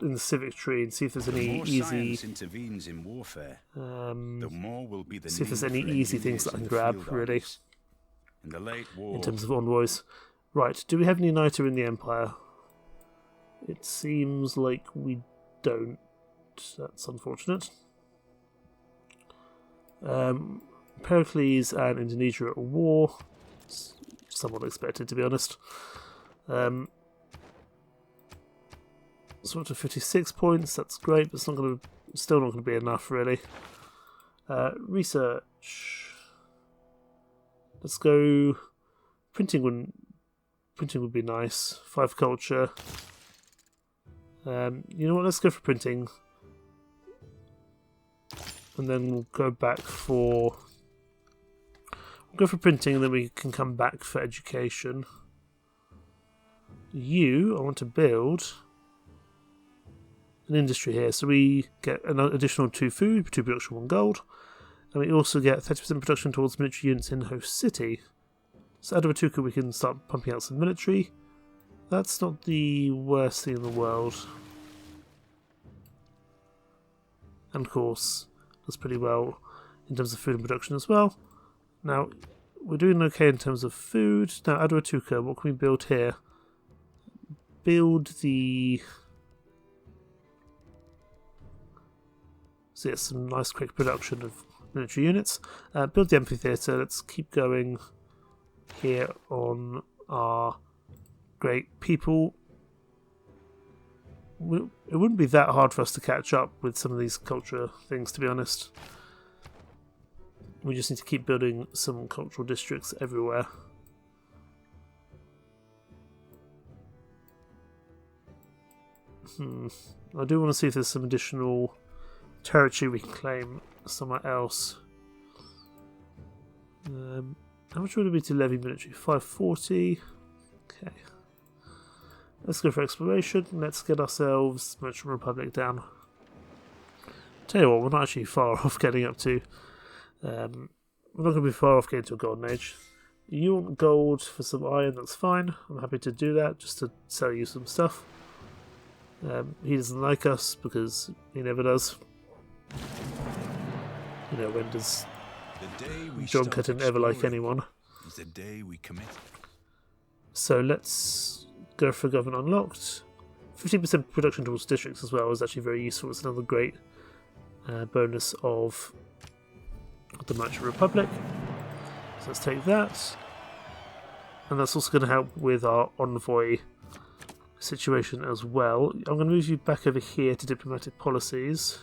in the civic tree, and see if there's any easy... science intervenes in warfare, the more will be the see if there's need any for easy things that I can grab, field really, armies. In the late war, in terms of envoys. Right, do we have any Uniter in the Empire? It seems like we don't. That's unfortunate. Pericles and Indonesia are at war. It's somewhat expected, to be honest. Sort of 56 points. That's great, but it's not going to, still not going to be enough, really. Research. Let's go. Printing would be nice. 5 culture. You know what? Let's go for printing. And then we'll go back for... We'll go for printing and then we can come back for education. I want to build an industry here. So we get an additional 2 food, 2 production, 1 gold. And we also get 30% production towards military units in host city. So out of Atuka we can start pumping out some military. That's not the worst thing in the world. And of course, does pretty well in terms of food and production as well. Now, we're doing okay in terms of food. Now, Aduatuka, what can we build here? Build the... So yes, some nice quick production of military units. Build the amphitheatre. Let's keep going here on our great people. It wouldn't be that hard for us to catch up with some of these culture things, to be honest. We just need to keep building some cultural districts everywhere. I do want to see if there's some additional territory we can claim somewhere else. How much would it be to levy military? 540. Okay. Let's go for exploration. Let's get ourselves Merchant Republic down. Tell you what, we're not actually far off getting up to. We're not going to be far off getting to a Golden Age. You want gold for some iron, that's fine. I'm happy to do that, just to sell you some stuff. He doesn't like us because he never does. You know, when does John Cutting ever like anyone? Is the day we commit. So let's go for Government Unlocked. 15% production towards districts as well is actually very useful. It's another great bonus of the Merchant Republic. So let's take that. And that's also going to help with our envoy situation as well. I'm going to move you back over here to diplomatic policies.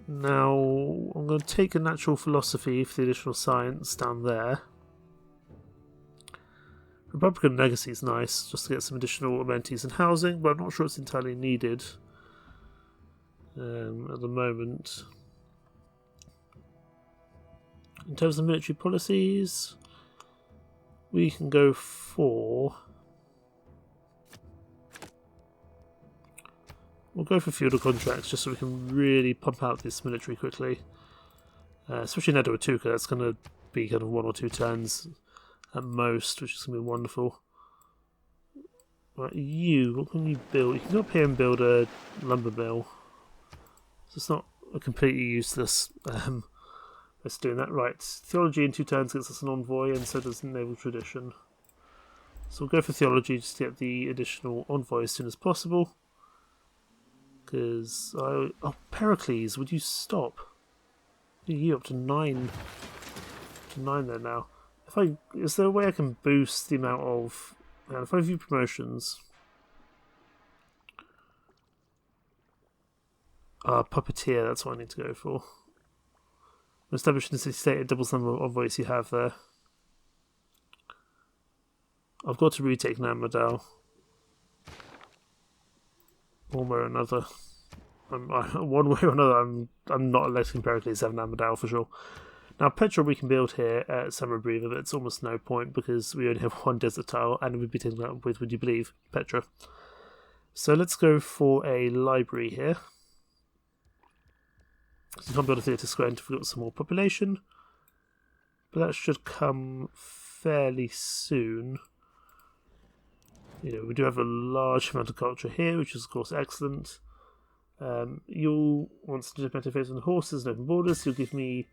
Now, I'm going to take a natural philosophy for the additional science down there. Republican legacy is nice, just to get some additional amenities and housing, but I'm not sure it's entirely needed at the moment. In terms of military policies, we can go for... We'll go for feudal contracts just so we can really pump out this military quickly. Especially in Edward that's going to be kind of 1 or 2 turns at most, which is going to be wonderful. Right, what can you build? You can go up here and build a lumber mill. So it's not a completely useless. Let's do that. Right, theology in 2 turns gets us an envoy, and so does naval tradition. So we'll go for theology just to get the additional envoy as soon as possible. Because oh, Pericles, would you stop? You up to 9 there now. Is there a way I can boost the amount of? If I view promotions, puppeteer. That's what I need to go for. Establishing the city-state, it doubles the number of envoys you have there. I've got to retake Namdal. One way or another. One way or another, I'm not letting Pericles have Namdal for sure. Now, Petra we can build here at Summer Breather, but it's almost no point because we only have 1 desert tile, and we'd be taking that with, would you believe, Petra. So let's go for a library here. So you can't build a theatre square until we've got some more population, but that should come fairly soon. You know, we do have a large amount of culture here, which is of course excellent. You'll want to diplomatic phase on the horses and open borders. You'll give me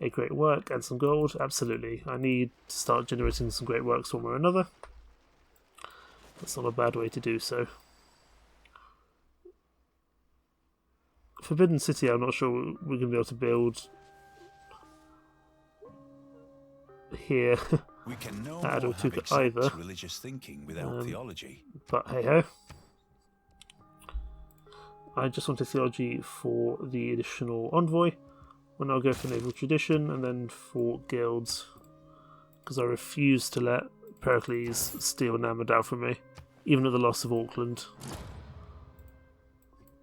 a great work and some gold. Absolutely, I need to start generating some great works one way or another. That's not a bad way to do so. Forbidden City, I'm not sure we're going to be able to build here. We can no at more have exact either. religious thinking without theology. But hey ho. I just wanted theology for the additional envoy. When I'll go for naval tradition and then for guilds, because I refuse to let Pericles steal Namdal from me, even at the loss of Auckland.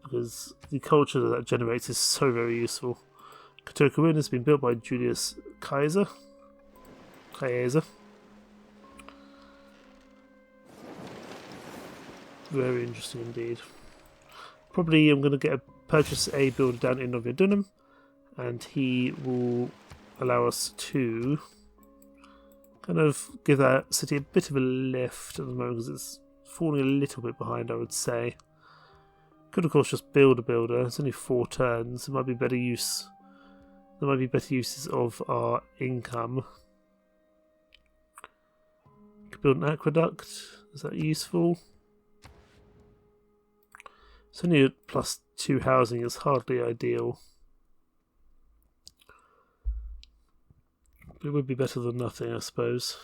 Because the culture that generates is so very useful. Kotokuin has been built by Julius Caesar. Very interesting indeed. Probably I'm going to purchase a builder down in Noviodunum, and he will allow us to kind of give that city a bit of a lift at the moment because it's falling a little bit behind, I would say. Could of course just build a builder. It's only 4 turns. There might be better use. There might be better uses of our income. Could build an aqueduct. Is that useful? It's only a +2 housing. It's hardly ideal. But it would be better than nothing, I suppose.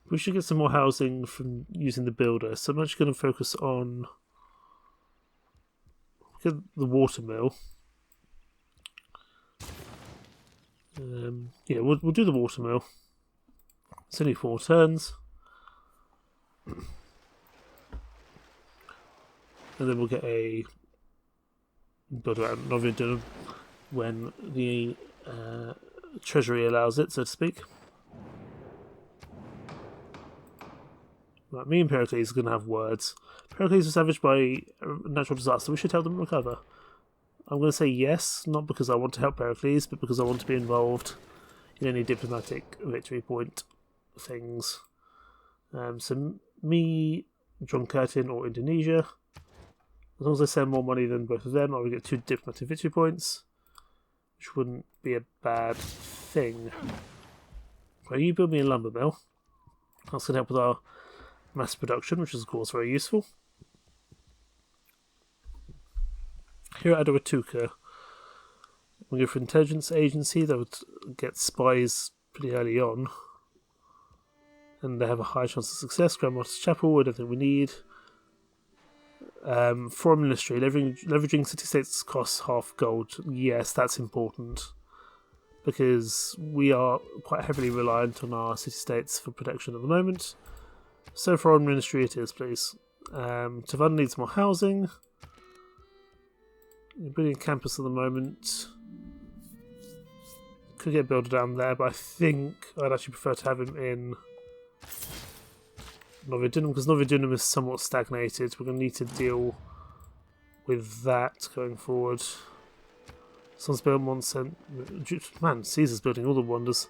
We should get some more housing from using the builder, so I'm actually going to focus on the water mill. Yeah, we'll do the water mill. It's only 4 turns. And then we'll get a builder out of Noviodunum when the treasury allows it, so to speak. Right, me and Pericles are going to have words. Pericles was savaged by a natural disaster. We should help them recover. I'm going to say yes, not because I want to help Pericles, but because I want to be involved in any diplomatic victory point things. So me, John Curtin, or Indonesia. As long as I send more money than both of them, I will get 2 diplomatic victory points, which wouldn't be a bad thing. Right, you build me a lumber mill. That's going to help with our mass production, which is of course very useful. Here at Adawatuka, we go for intelligence agency. That would get spies pretty early on, and they have a high chance of success. Grandmaster's Chapel, I don't think we need. Foreign ministry, leveraging city-states costs half gold. Yes, that's important, because we are quite heavily reliant on our city-states for protection at the moment. So foreign ministry it is, please. Tavan needs more housing. You're building a campus at the moment. Could get builder down there, but I think I'd actually prefer to have him in Novidunum, because Novidunum is somewhat stagnated. We're going to need to deal with that going forward. Someone's built Man, Caesar's building all the wonders.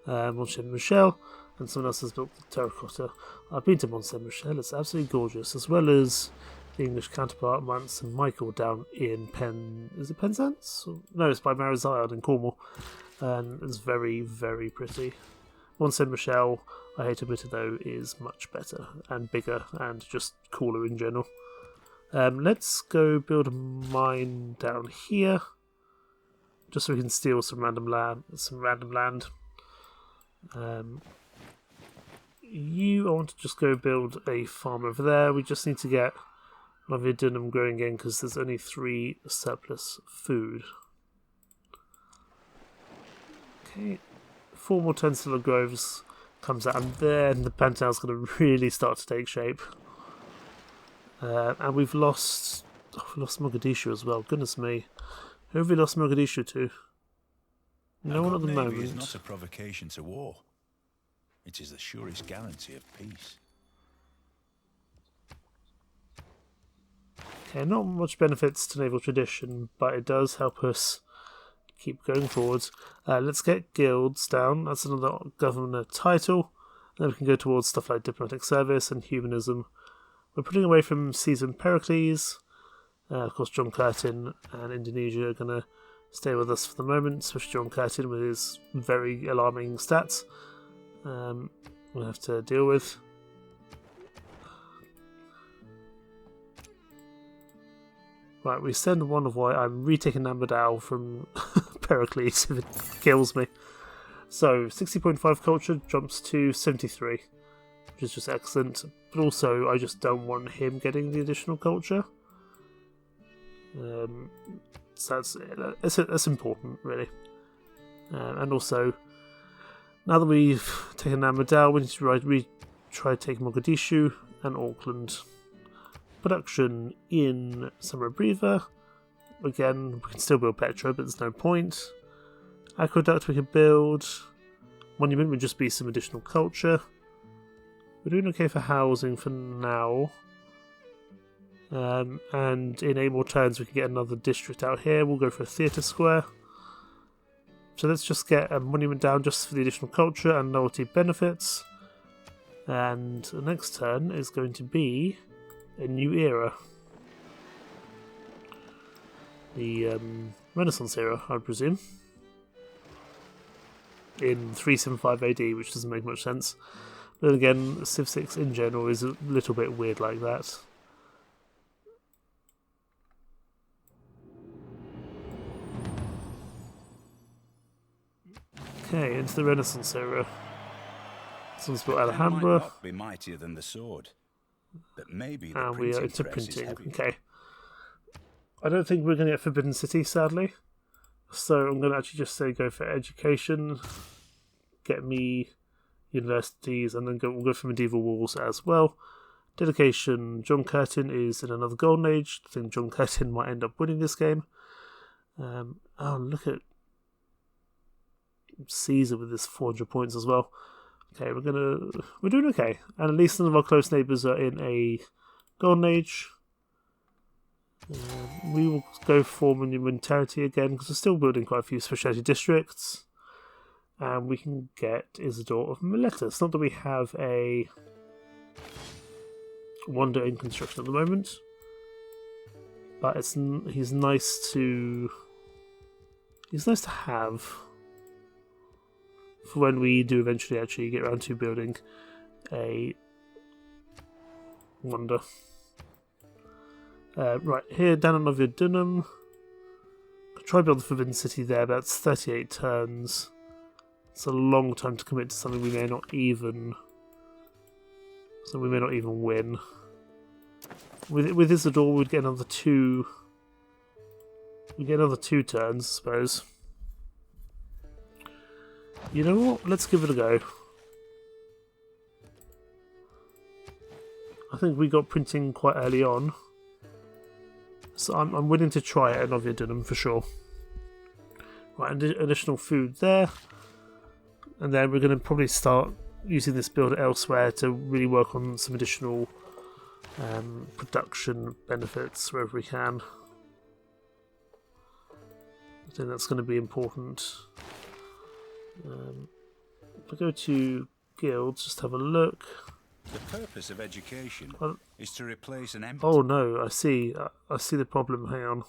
Mont Saint Michel, and someone else has built the terracotta. I've been to Mont Saint Michel, it's absolutely gorgeous, as well as the English counterpart, Mont and Michael, down in Is it Penzance? No, it's by Marazion in Cornwall, and it's very, very pretty. Mont Saint Michel, I hate to admit it though, is much better and bigger and just cooler in general. Let's go build a mine down here, just so we can steal some random land. I want to just go build a farm over there. We just need to get Novidunum growing again, because there's only 3 surplus food. Okay, 4 more Tensular Groves comes out, and then the Pantanal's going to really start to take shape. And we've lost Mogadishu as well. Goodness me, who have we lost Mogadishu to? No one at the moment. Navy is not a provocation to war. It is the surest guarantee of peace. Okay, not much benefits to naval tradition, but it does help us keep going forwards. Let's get guilds down. That's another governor title. Then we can go towards stuff like diplomatic service and humanism. We're putting away from Caesar and Pericles. Of course, John Curtin and Indonesia are going to stay with us for the moment, especially John Curtin with his very alarming stats. We'll have to deal with. Right, we send one of why I'm retaking Nambadal from Pericles if it kills me. So 60.5 culture jumps to 73, which is just excellent. But also, I just don't want him getting the additional culture. So that's important, really. And also, now that we've taken Nambadal, we need to try to take Mogadishu and Auckland. Production in Summer Breather. Again, we can still build Petra, but there's no point. Aqueduct we could build. Monument would just be some additional culture. We're doing okay for housing for now. And in 8 more turns we can get another district out here. We'll go for a theatre square. So let's just get a monument down just for the additional culture and novelty benefits. And the next turn is going to be a new era. The Renaissance era, I presume. In 375 AD, which doesn't make much sense. But then again, Civ 6 in general is a little bit weird like that. Okay, into the Renaissance era. Someone's built Alhambra. Might not be mightier than the sword, but maybe the And we are into press is printing. heavier. Okay. I don't think we're going to get Forbidden City, sadly. So I'm going to actually just say go for education, get me universities, and then we'll go for medieval walls as well. Dedication, John Curtin is in another golden age. I think John Curtin might end up winning this game. Oh, look at Caesar with his 400 points as well. Okay, we're doing okay. And at least none of our close neighbours are in a golden age. We will go for monumentality again, because we're still building quite a few specialty districts. And we can get Isidore of Miletus. Not that we have a wonder in construction at the moment, but he's nice to have for when we do eventually actually get around to building a wonder. Right, here down at Novia Dunham, try to build the Forbidden City there, but that's 38 turns. It's a long time to commit to something we may not even win. With Isidore, we'd get another 2. We get another 2 turns, I suppose. You know what? Let's give it a go. I think we got printing quite early on, so I'm willing to try it at Novia Dunham for sure. Right, additional food there, and then we're going to probably start using this build elsewhere to really work on some additional production benefits wherever we can. I think that's going to be important. If I go to guilds, just have a look. The purpose of education is to replace an empty... Oh no, I see the problem. Hang on.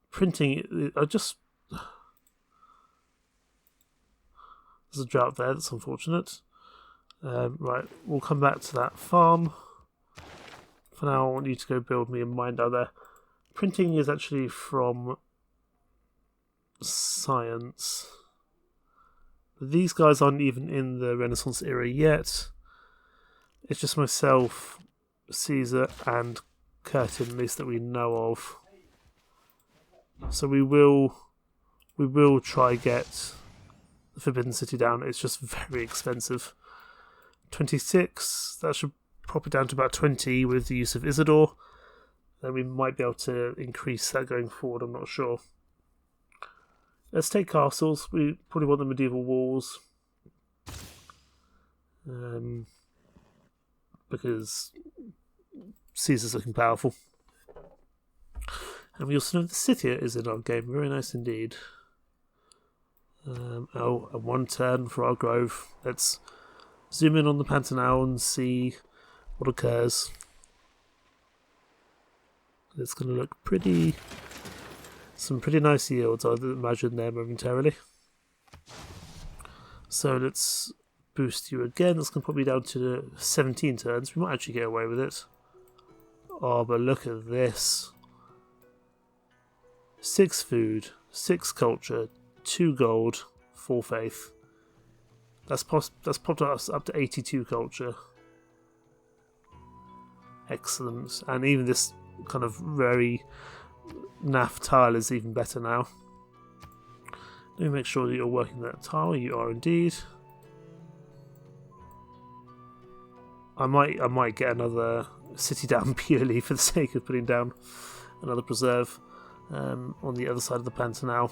Printing, there's a drought there, that's unfortunate. Right, we'll come back to that farm. For now, I want you to go build me a mine down there. Printing is actually from science. These guys aren't even in the Renaissance era yet. It's just myself, Caesar, and Curtin, at least that we know of. So we will try get the Forbidden City down. It's just very expensive. 26. That should prop it down to about 20 with the use of Isidore. Then we might be able to increase that going forward. I'm not sure. Let's take castles. We probably want the medieval walls. Because Caesar's looking powerful. And we also know the city is in our game. Very nice indeed. And 1 turn for our grove. Let's zoom in on the Pantanal and see what occurs. It's going to look pretty... Some pretty nice yields, I'd imagine, there momentarily. So let's boost you again. That's going to put me down to 17 turns. We might actually get away with it. Oh, but look at this. 6 food, 6 culture, 2 gold, 4 faith. That's popped us up to 82 culture. Excellent. And even this kind of very naff tile is even better now. Let me make sure that you're working that tile. You are indeed. I might get another city down purely for the sake of putting down another preserve on the other side of the Pantanal.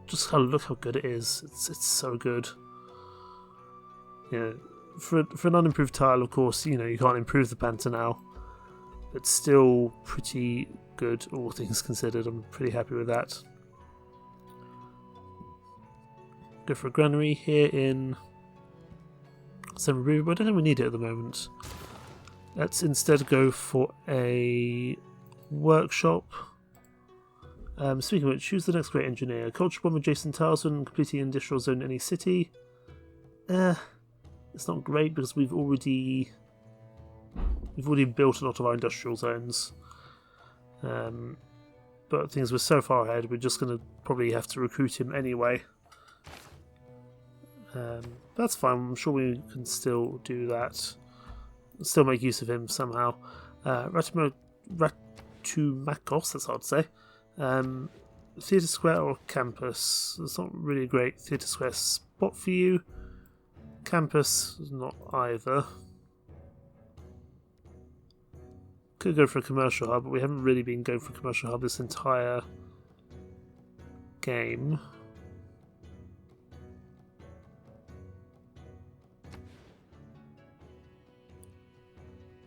Just look how good it is. It's so good. Yeah, for an unimproved tile, of course, you can't improve the Pantanal, but still pretty good, all things considered. I'm pretty happy with that. Go for a granary here in Semiru, but I don't think we need it at the moment. Let's instead go for a workshop. Speaking of which, choose the next great engineer. Culture bomb adjacent tiles when completing an industrial zone in any city. It's not great because we've already built a lot of our industrial zones. But things were so far ahead, we're just going to probably have to recruit him anyway. That's fine, I'm sure we can still do that. Still make use of him somehow. Ratumakos, that's hard to say. Theatre Square or Campus? It's not really a great Theatre Square spot for you. Campus is not either. Could go for a commercial hub, but we haven't really been going for a commercial hub this entire game.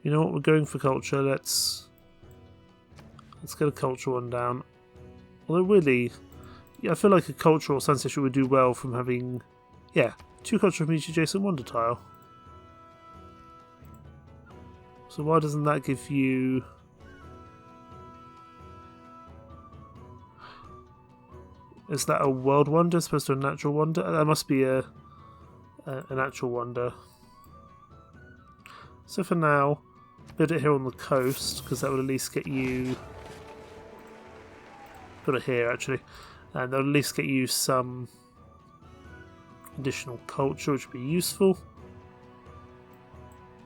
You know what, we're going for culture. Let's get a culture one down. Although really, yeah, I feel like a cultural sensation would do well from having, 2 culture from each adjacent wonder tile. So why doesn't that give you... Is that a world wonder as opposed to a natural wonder? That must be an actual wonder. So for now, build it here on the coast, because that would at least get you... Put it here, actually. And that would at least get you some additional culture, which would be useful.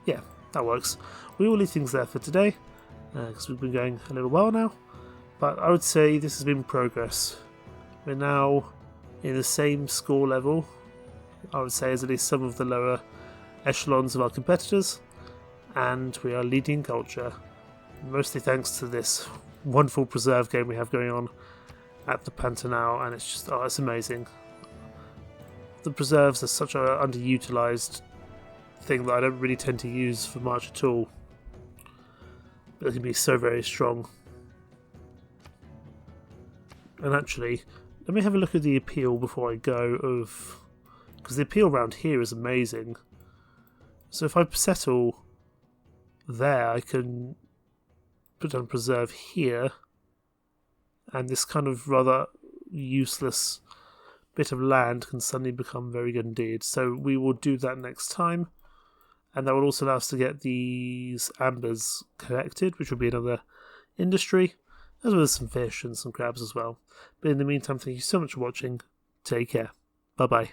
Yeah, that works. We will leave things there for today, because we've been going a little while now. But I would say this has been progress. We're now in the same score level, I would say, as at least some of the lower echelons of our competitors, and we are leading culture, mostly thanks to this wonderful preserve game we have going on at the Pantanal, and it's just, oh, it's amazing. The preserves are such an underutilised thing that I don't really tend to use for much at all, but they can be so very strong. And actually, let me have a look at the appeal before I go of... Because the appeal around here is amazing. So if I settle there, I can put down preserve here, and this kind of rather useless bit of land can suddenly become very good indeed. So we will do that next time, and that will also allow us to get these ambers collected, which will be another industry, as well as some fish and some crabs as well. But in the meantime, thank you so much for watching. Take care. Bye bye.